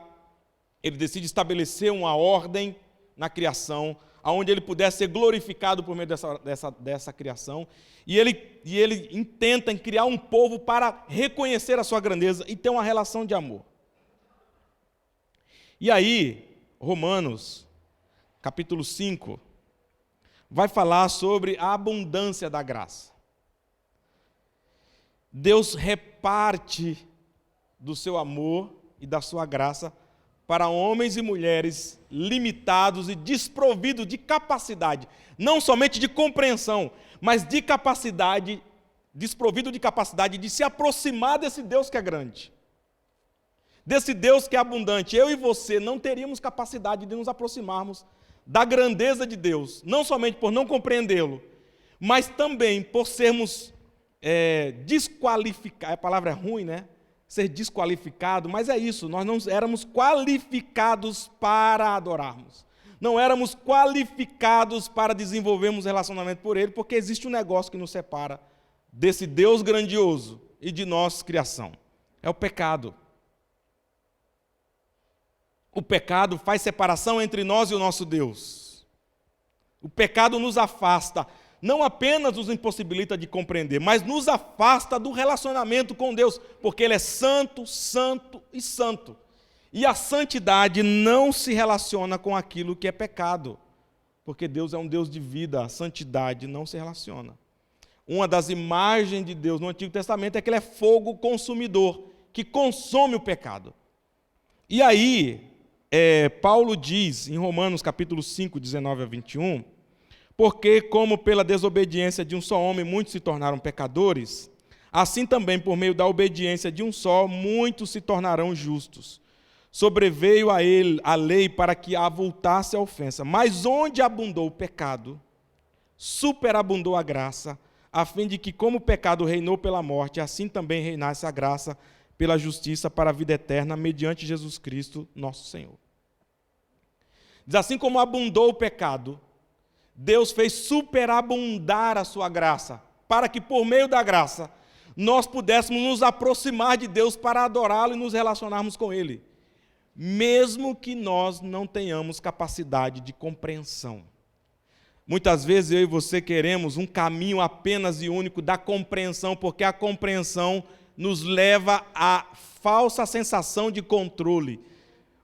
Ele decide estabelecer uma ordem na criação, onde Ele pudesse ser glorificado por meio dessa criação, e ele intenta criar um povo para reconhecer a sua grandeza e ter uma relação de amor. E aí, Romanos, capítulo 5, vai falar sobre a abundância da graça. Deus reparte do seu amor e da sua graça para homens e mulheres limitados e desprovidos de capacidade, não somente de compreensão, mas de capacidade, desprovido de capacidade de se aproximar desse Deus que é grande, desse Deus que é abundante. Eu e você não teríamos capacidade de nos aproximarmos da grandeza de Deus, não somente por não compreendê-lo, mas também por sermos desqualificados. A palavra é ruim, né? Ser desqualificado, mas é isso, nós não éramos qualificados para adorarmos, não éramos qualificados para desenvolvermos relacionamento por Ele, porque existe um negócio que nos separa desse Deus grandioso e de nossa criação, é o pecado. O pecado faz separação entre nós e o nosso Deus. O pecado nos afasta, não apenas nos impossibilita de compreender, mas nos afasta do relacionamento com Deus, porque Ele é santo, santo e santo. E a santidade não se relaciona com aquilo que é pecado, porque Deus é um Deus de vida, a santidade não se relaciona. Uma das imagens de Deus no Antigo Testamento é que Ele é fogo consumidor, que consome o pecado. E aí, Paulo diz, em Romanos capítulo 5, 19 a 21, porque como pela desobediência de um só homem muitos se tornaram pecadores, assim também por meio da obediência de um só, muitos se tornarão justos. Sobreveio a ele a lei para que avultasse a ofensa, mas onde abundou o pecado, superabundou a graça, a fim de que como o pecado reinou pela morte, assim também reinasse a graça pela justiça para a vida eterna, mediante Jesus Cristo, nosso Senhor. Diz assim como abundou o pecado, Deus fez superabundar a sua graça, para que por meio da graça nós pudéssemos nos aproximar de Deus para adorá-lo e nos relacionarmos com Ele, mesmo que nós não tenhamos capacidade de compreensão. Muitas vezes eu e você queremos um caminho apenas e único da compreensão, porque a compreensão nos leva à falsa sensação de controle.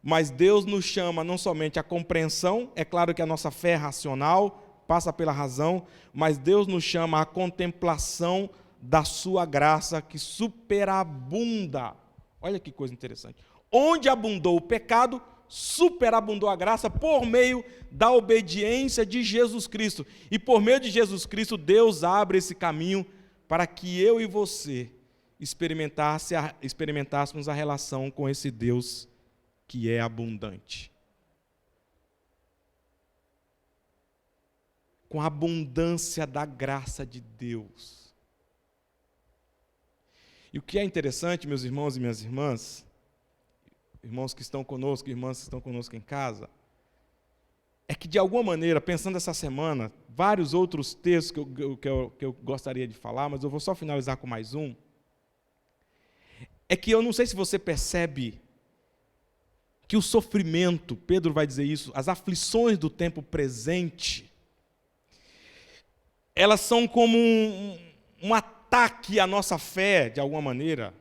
Mas Deus nos chama não somente à compreensão, é claro que a nossa fé é racional, passa pela razão, mas Deus nos chama à contemplação da sua graça que superabunda. Olha que coisa interessante. Onde abundou o pecado, superabundou a graça por meio da obediência de Jesus Cristo. E por meio de Jesus Cristo, Deus abre esse caminho para que eu e você experimentássemos a relação com esse Deus que é abundante. Com a abundância da graça de Deus. E o que é interessante, meus irmãos e minhas irmãs, irmãos que estão conosco, irmãs que estão conosco em casa, é que de alguma maneira, pensando essa semana, vários outros textos que eu gostaria de falar, mas eu vou só finalizar com mais um, é que eu não sei se você percebe que o sofrimento, Pedro vai dizer isso, as aflições do tempo presente, elas são como um ataque à nossa fé, de alguma maneira,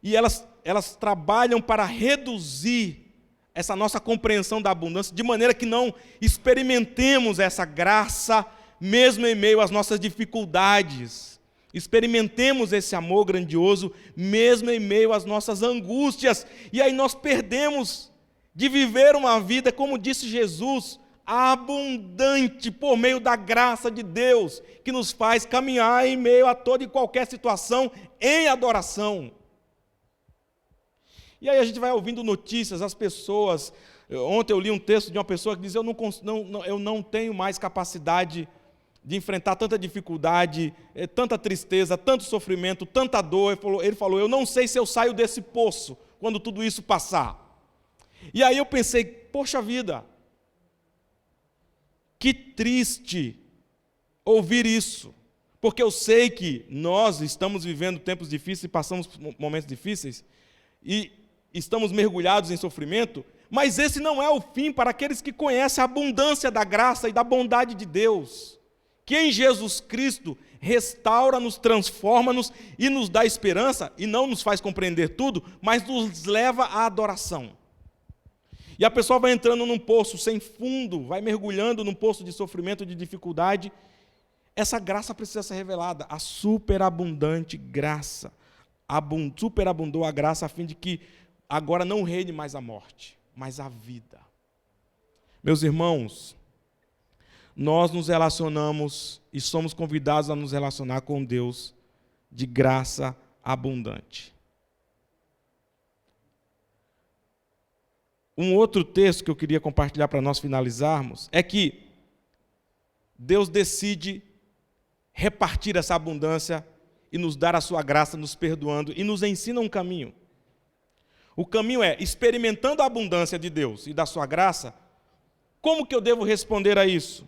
e elas trabalham para reduzir essa nossa compreensão da abundância, de maneira que não experimentemos essa graça, mesmo em meio às nossas dificuldades. Experimentemos esse amor grandioso, mesmo em meio às nossas angústias. E aí nós perdemos de viver uma vida, como disse Jesus, abundante, por meio da graça de Deus, que nos faz caminhar em meio a toda e qualquer situação em adoração. E aí a gente vai ouvindo notícias, as pessoas... Ontem eu li um texto de uma pessoa que diz, eu não tenho mais capacidade de enfrentar tanta dificuldade, tanta tristeza, tanto sofrimento, tanta dor. Ele falou, eu não sei se eu saio desse poço quando tudo isso passar. E aí eu pensei, poxa vida, que triste ouvir isso, porque eu sei que nós estamos vivendo tempos difíceis, passamos momentos difíceis, e estamos mergulhados em sofrimento, mas esse não é o fim para aqueles que conhecem a abundância da graça e da bondade de Deus, que em Jesus Cristo restaura-nos, transforma-nos e nos dá esperança, e não nos faz compreender tudo, mas nos leva à adoração. E a pessoa vai entrando num poço sem fundo, vai mergulhando num poço de sofrimento, de dificuldade. Essa graça precisa ser revelada, a superabundante graça. Superabundou a graça a fim de que agora não reine mais a morte, mas a vida. Meus irmãos, nós nos relacionamos e somos convidados a nos relacionar com Deus de graça abundante. Um outro texto que eu queria compartilhar para nós finalizarmos é que Deus decide repartir essa abundância e nos dar a sua graça, nos perdoando, e nos ensina um caminho. O caminho é, experimentando a abundância de Deus e da sua graça, como que eu devo responder a isso?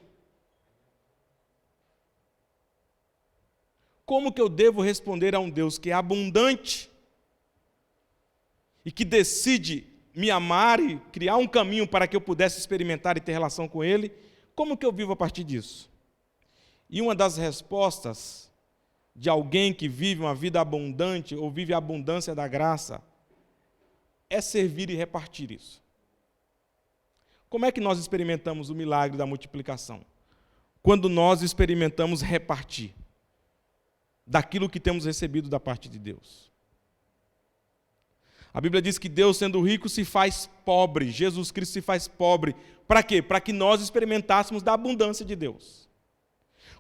Como que eu devo responder a um Deus que é abundante e que decide me amar e criar um caminho para que eu pudesse experimentar e ter relação com Ele? Como que eu vivo a partir disso? E uma das respostas de alguém que vive uma vida abundante ou vive a abundância da graça é servir e repartir isso. Como é que nós experimentamos o milagre da multiplicação? Quando nós experimentamos repartir daquilo que temos recebido da parte de Deus. A Bíblia diz que Deus, sendo rico, se faz pobre. Jesus Cristo se faz pobre. Para quê? Para que nós experimentássemos da abundância de Deus.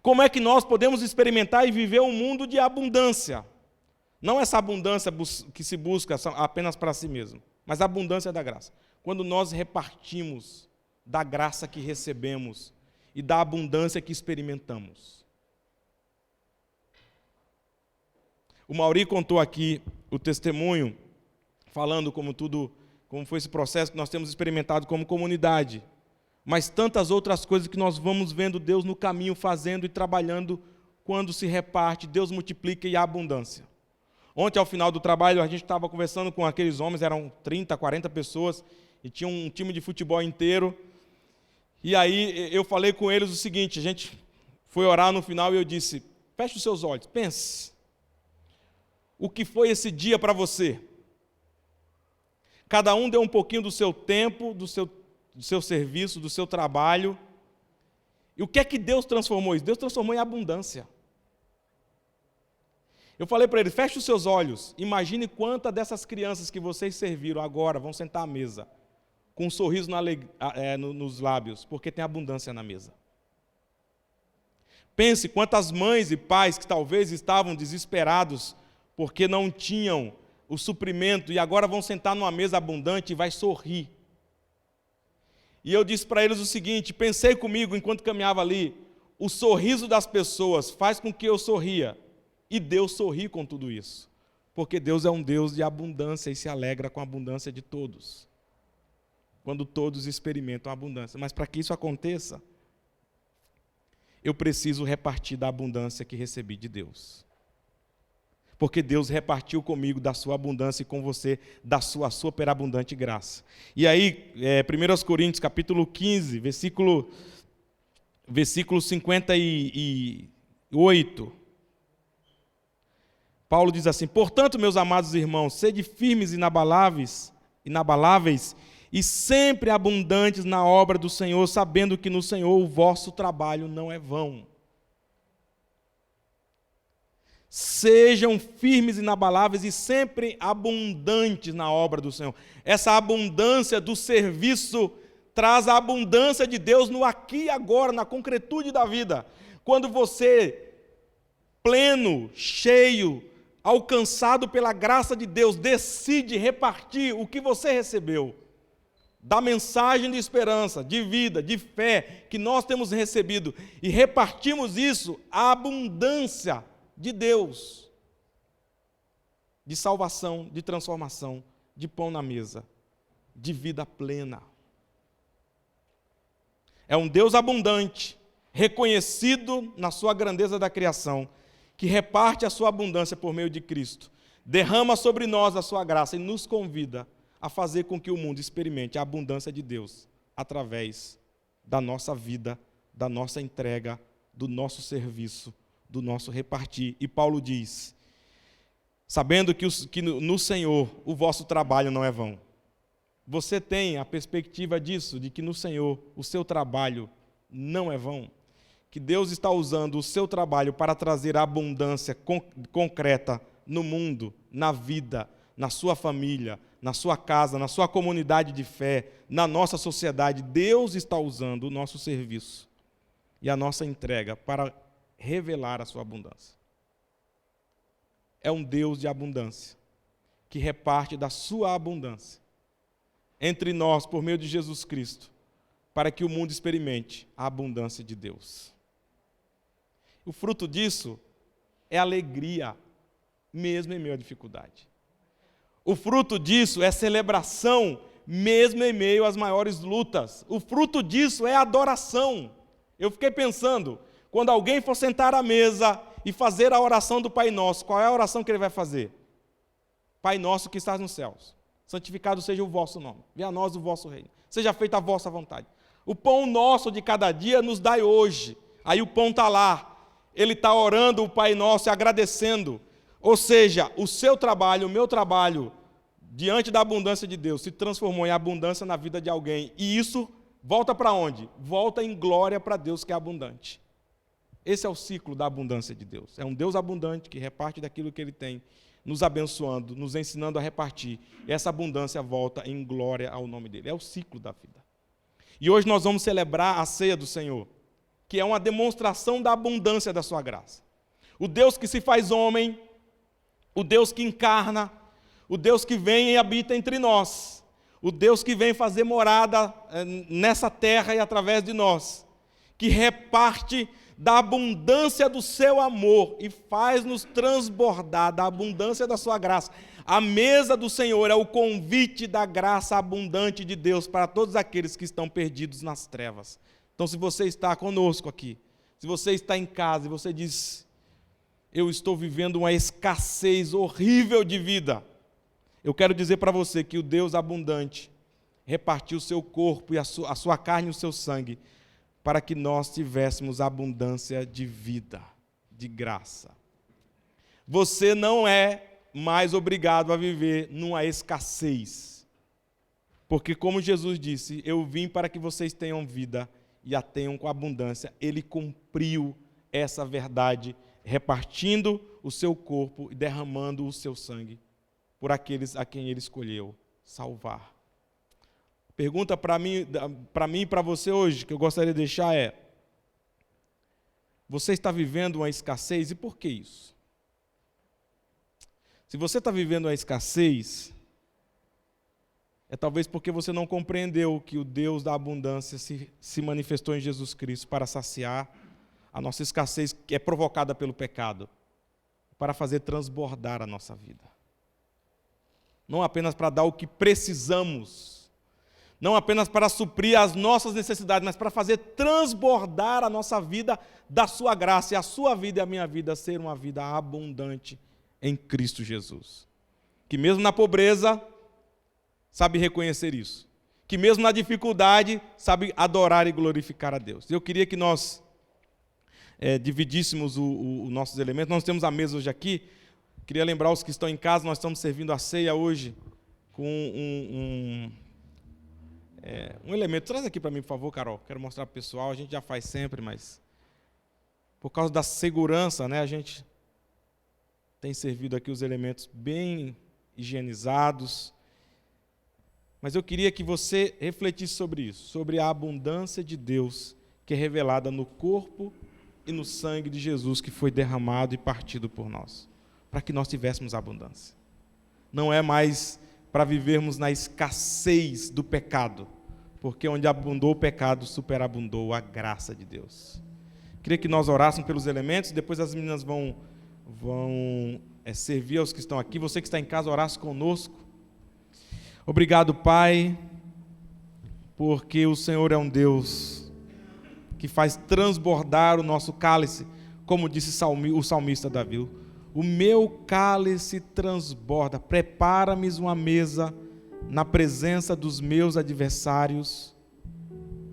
Como é que nós podemos experimentar e viver um mundo de abundância? Não essa abundância que se busca apenas para si mesmo, mas a abundância da graça. Quando nós repartimos da graça que recebemos e da abundância que experimentamos. O Mauri contou aqui o testemunho, falando como foi esse processo que nós temos experimentado como comunidade, mas tantas outras coisas que nós vamos vendo Deus no caminho fazendo e trabalhando quando se reparte, Deus multiplica e há abundância. Ontem, ao final do trabalho, a gente estava conversando com aqueles homens, eram 30, 40 pessoas, e tinha um time de futebol inteiro, E aí eu falei com eles o seguinte, a gente foi orar no final e eu disse, feche os seus olhos, pense. O que foi esse dia para você? Cada um deu um pouquinho do seu tempo, do seu serviço, do seu trabalho. E o que é que Deus transformou isso? Deus transformou em abundância. Eu falei para ele, feche os seus olhos, imagine quantas dessas crianças que vocês serviram agora vão sentar à mesa, com um sorriso nos lábios, porque tem abundância na mesa. Pense quantas mães e pais que talvez estavam desesperados, porque não tinham o suprimento, e agora vão sentar numa mesa abundante e vai sorrir. E eu disse para eles o seguinte, pensei comigo enquanto caminhava ali, o sorriso das pessoas faz com que eu sorria, e Deus sorri com tudo isso, porque Deus é um Deus de abundância e se alegra com a abundância de todos, quando todos experimentam a abundância. Mas para que isso aconteça, eu preciso repartir da abundância que recebi de Deus. Porque Deus repartiu comigo da sua abundância e com você da sua superabundante graça. E aí, 1 Coríntios capítulo 15, versículo 58, Paulo diz assim, portanto, meus amados irmãos, sede firmes e inabaláveis, e sempre abundantes na obra do Senhor, sabendo que no Senhor o vosso trabalho não é vão. Sejam firmes e inabaláveis e sempre abundantes na obra do Senhor. Essa abundância do serviço traz a abundância de Deus no aqui e agora, na concretude da vida. Quando você, pleno, cheio, alcançado pela graça de Deus, decide repartir o que você recebeu, da mensagem de esperança, de vida, de fé que nós temos recebido, e repartimos isso, a abundância de Deus, de salvação, de transformação, de pão na mesa, de vida plena. É um Deus abundante, reconhecido na sua grandeza da criação, que reparte a sua abundância por meio de Cristo, derrama sobre nós a sua graça e nos convida a fazer com que o mundo experimente a abundância de Deus através da nossa vida, da nossa entrega, do nosso serviço, do nosso repartir. E Paulo diz, sabendo que no Senhor o vosso trabalho não é vão. Você tem a perspectiva disso, de que no Senhor o seu trabalho não é vão? Que Deus está usando o seu trabalho para trazer a abundância concreta no mundo, na vida, na sua família, na sua casa, na sua comunidade de fé, na nossa sociedade. Deus está usando o nosso serviço e a nossa entrega para revelar a sua abundância. É um Deus de abundância, que reparte da sua abundância entre nós, por meio de Jesus Cristo, para que o mundo experimente a abundância de Deus. O fruto disso é alegria, mesmo em meio à dificuldade. O fruto disso é celebração, mesmo em meio às maiores lutas. O fruto disso é adoração. Eu fiquei pensando, quando alguém for sentar à mesa e fazer a oração do Pai Nosso, qual é a oração que ele vai fazer? Pai Nosso que estás nos céus, santificado seja o vosso nome, venha a nós o vosso reino, seja feita a vossa vontade. O pão nosso de cada dia nos dai hoje. Aí o pão está lá, ele está orando o Pai Nosso e agradecendo. Ou seja, o seu trabalho, o meu trabalho, diante da abundância de Deus, se transformou em abundância na vida de alguém. E isso volta para onde? Volta em glória para Deus que é abundante. Esse é o ciclo da abundância de Deus. É um Deus abundante que reparte daquilo que Ele tem, nos abençoando, nos ensinando a repartir. E essa abundância volta em glória ao nome dEle. É o ciclo da vida. E hoje nós vamos celebrar a ceia do Senhor, que é uma demonstração da abundância da sua graça. O Deus que se faz homem, o Deus que encarna, o Deus que vem e habita entre nós, o Deus que vem fazer morada nessa terra e através de nós, que reparte da abundância do seu amor e faz-nos transbordar da abundância da sua graça. A mesa do Senhor é o convite da graça abundante de Deus para todos aqueles que estão perdidos nas trevas. Então, se você está conosco aqui, se você está em casa e você diz, eu estou vivendo uma escassez horrível de vida, eu quero dizer para você que o Deus abundante repartiu o seu corpo e a sua carne e o seu sangue, para que nós tivéssemos abundância de vida, de graça. Você não é mais obrigado a viver numa escassez. Porque, como Jesus disse, eu vim para que vocês tenham vida e a tenham com abundância. Ele cumpriu essa verdade, repartindo o seu corpo e derramando o seu sangue por aqueles a quem ele escolheu salvar. Pergunta para mim e para você hoje, que eu gostaria de deixar é: você está vivendo uma escassez e por que isso? Se você está vivendo uma escassez, é talvez porque você não compreendeu que o Deus da abundância se manifestou em Jesus Cristo para saciar a nossa escassez que é provocada pelo pecado, para fazer transbordar a nossa vida. Não apenas para dar o que precisamos, não apenas para suprir as nossas necessidades, mas para fazer transbordar a nossa vida da sua graça, e a sua vida e a minha vida ser uma vida abundante em Cristo Jesus. Que mesmo na pobreza, sabe reconhecer isso. Que mesmo na dificuldade, sabe adorar e glorificar a Deus. Eu queria que nós dividíssemos os nossos elementos. Nós temos a mesa hoje aqui. Queria lembrar os que estão em casa, nós estamos servindo a ceia hoje com um elemento. Traz aqui para mim, por favor, Carol. Quero mostrar para o pessoal. A gente já faz sempre, mas por causa da segurança, né, a gente tem servido aqui os elementos bem higienizados. Mas eu queria que você refletisse sobre isso, sobre a abundância de Deus que é revelada no corpo e no sangue de Jesus que foi derramado e partido por nós, para que nós tivéssemos abundância. Não é mais para vivermos na escassez do pecado, porque onde abundou o pecado, superabundou a graça de Deus. Queria que nós orássemos pelos elementos, depois as meninas vão servir aos que estão aqui. Você que está em casa, orasse conosco. Obrigado, Pai, porque o Senhor é um Deus que faz transbordar o nosso cálice, como disse o salmista Davi. O meu cálice transborda, prepara-me uma mesa na presença dos meus adversários,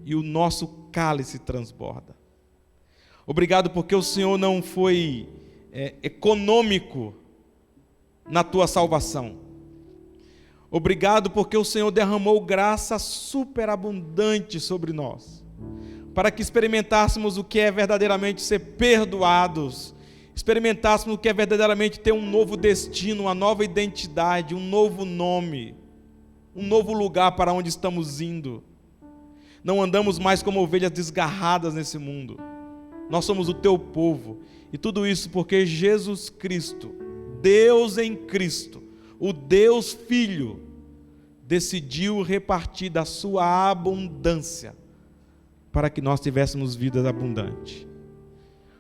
e o nosso cálice transborda. Obrigado porque o Senhor não foi econômico na tua salvação. Obrigado porque o Senhor derramou graça superabundante sobre nós, para que experimentássemos o que é verdadeiramente ser perdoados, experimentássemos o que é verdadeiramente ter um novo destino, uma nova identidade, um novo nome, um novo lugar para onde estamos indo. Não andamos mais como ovelhas desgarradas nesse mundo. Nós somos o teu povo, e tudo isso porque Jesus Cristo, Deus em Cristo, o Deus Filho, decidiu repartir da sua abundância para que nós tivéssemos vida abundante.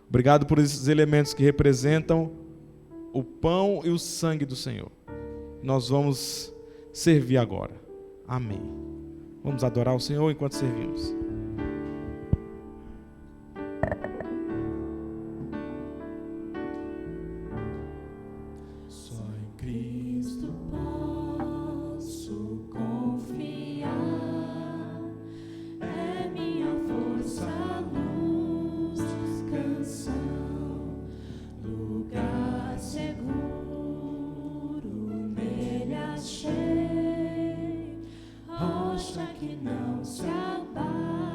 Obrigado por esses elementos que representam o pão e o sangue do Senhor. Nós vamos servir agora. Amém. Vamos adorar o Senhor enquanto servimos. Que não se abate.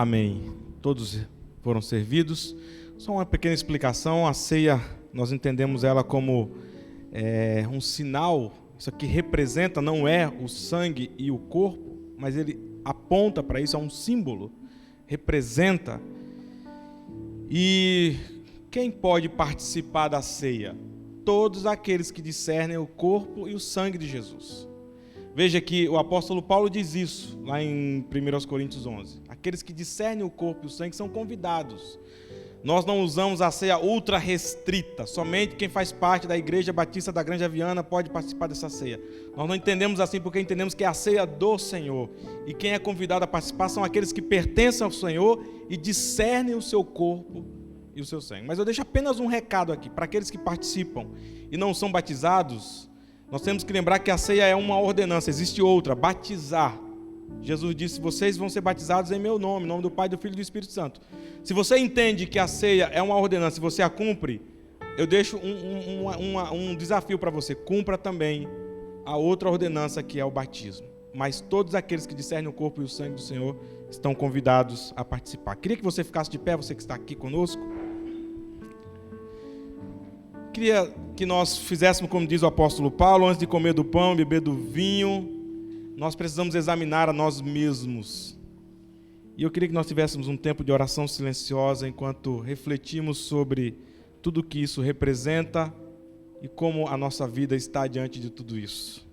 Amém. Todos foram servidos. Só uma pequena explicação. A ceia, nós entendemos ela como um sinal. Isso aqui representa, não é o sangue e o corpo, mas ele aponta para isso, é um símbolo. Representa. E quem pode participar da ceia? Todos aqueles que discernem o corpo e o sangue de Jesus. Veja que o apóstolo Paulo diz isso, lá em 1 Coríntios 11. Aqueles que discernem o corpo e o sangue são convidados. Nós não usamos a ceia ultra restrita, somente quem faz parte da Igreja Batista da Grande Aviana pode participar dessa ceia. Nós não entendemos assim porque entendemos que é a ceia do Senhor. E quem é convidado a participar são aqueles que pertencem ao Senhor e discernem o seu corpo e o seu sangue. Mas eu deixo apenas um recado aqui, para aqueles que participam e não são batizados, nós temos que lembrar que a ceia é uma ordenança, existe outra, batizar. Jesus disse, vocês vão ser batizados em meu nome, em nome do Pai, do Filho e do Espírito Santo. Se você entende que a ceia é uma ordenança e você a cumpre, eu deixo um desafio para você, cumpra também a outra ordenança que é o batismo. Mas todos aqueles que discernem o corpo e o sangue do Senhor estão convidados a participar. Queria que você ficasse de pé, você que está aqui conosco. Queria que nós fizéssemos como diz o apóstolo Paulo, antes de comer do pão, beber do vinho, nós precisamos examinar a nós mesmos. E eu queria que nós tivéssemos um tempo de oração silenciosa enquanto refletimos sobre tudo que isso representa e como a nossa vida está diante de tudo isso.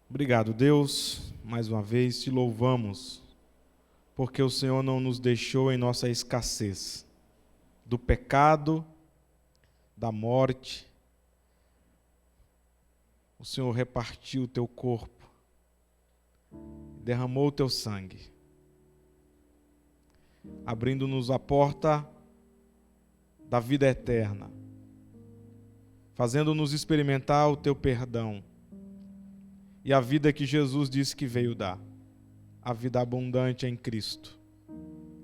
Obrigado, Deus, mais uma vez te louvamos, porque o Senhor não nos deixou em nossa escassez do pecado, da morte. O Senhor repartiu o teu corpo, derramou o teu sangue, abrindo-nos a porta da vida eterna, fazendo-nos experimentar o teu perdão. E a vida que Jesus disse que veio dar, a vida abundante em Cristo.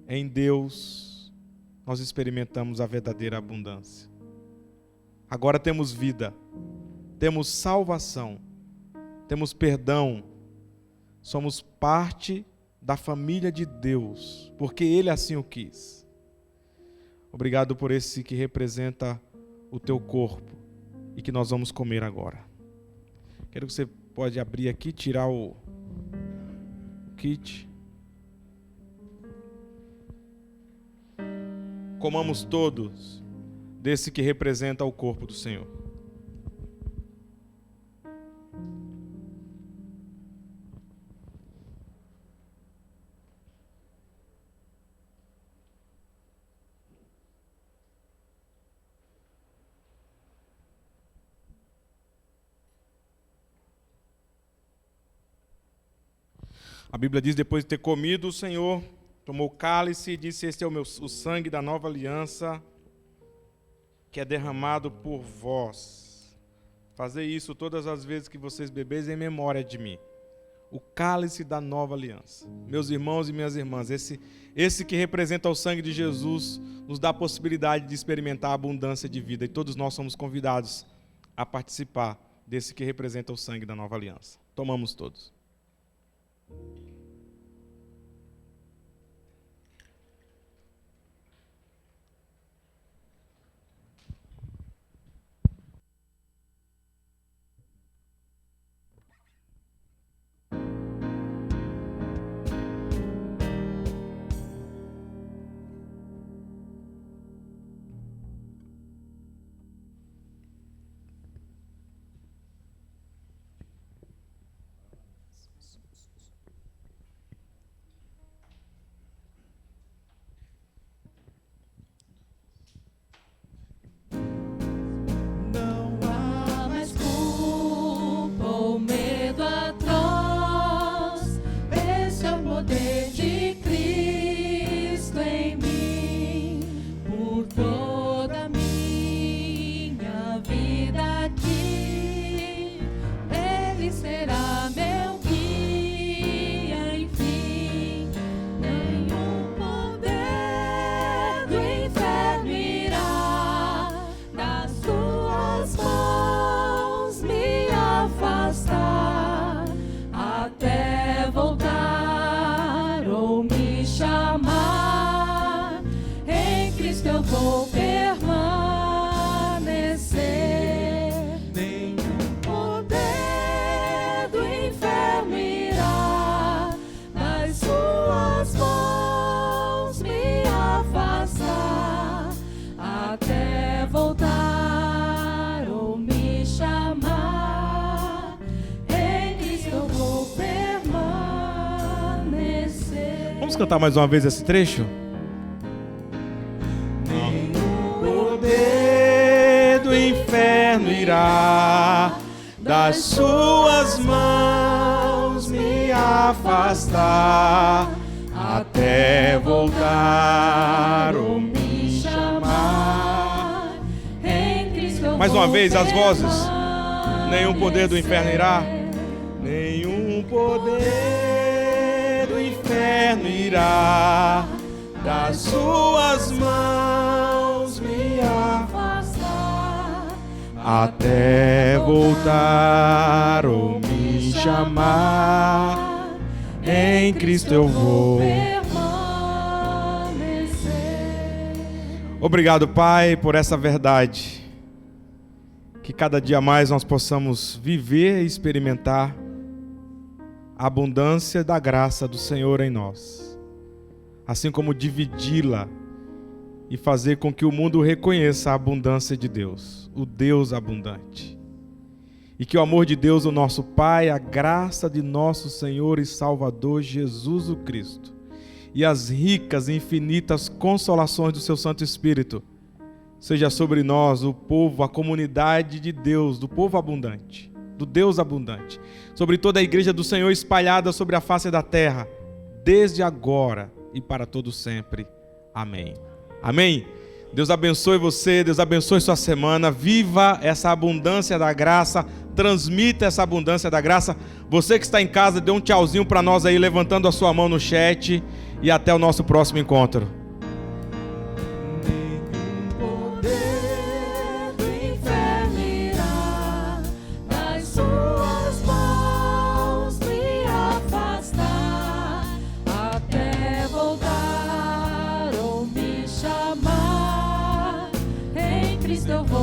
Em Deus, nós experimentamos a verdadeira abundância. Agora temos vida, temos salvação, temos perdão, somos parte da família de Deus, porque Ele assim o quis. Obrigado por esse que representa o teu corpo e que nós vamos comer agora. Quero que você pode abrir aqui, tirar o kit. Comamos todos desse que representa o corpo do Senhor. A Bíblia diz, depois de ter comido, o Senhor tomou o cálice e disse, este é o sangue da nova aliança, que é derramado por vós. Fazei isso todas as vezes que vocês bebeis em memória de mim. O cálice da nova aliança. Meus irmãos e minhas irmãs, esse que representa o sangue de Jesus, nos dá a possibilidade de experimentar a abundância de vida. E todos nós somos convidados a participar desse que representa o sangue da nova aliança. Tomamos todos. Cristo eu vou permanecer. Nenhum Poder do inferno irá das suas mãos me afastar, até voltar ou me chamar. Em Cristo eu vou permanecer. Vamos cantar mais uma vez esse trecho? Poder do inferno irá das suas mãos me afastar, até voltar ou me chamar. Em Cristo eu Mais uma vou vez as vozes. Nenhum poder do permanecer. inferno irá. Nenhum poder do inferno irá das suas mãos me afastar, até voltar ou me chamar. Em Cristo eu vou. Obrigado, Pai, por essa verdade. Que cada dia mais nós possamos viver e experimentar a abundância da graça do Senhor em nós, assim como dividi-la e fazer com que o mundo reconheça a abundância de Deus, o Deus abundante. E que o amor de Deus, o nosso Pai, a graça de nosso Senhor e Salvador Jesus o Cristo e as ricas e infinitas consolações do seu Santo Espírito seja sobre nós, o povo, a comunidade de Deus, do povo abundante, do Deus abundante, sobre toda a igreja do Senhor espalhada sobre a face da terra, desde agora e para todo sempre. Amém. Amém. Deus abençoe você, Deus abençoe sua semana. Viva essa abundância da graça, transmita essa abundância da graça. Você que está em casa, dê um tchauzinho para nós aí, levantando a sua mão no chat, e até o nosso próximo encontro. Eu vou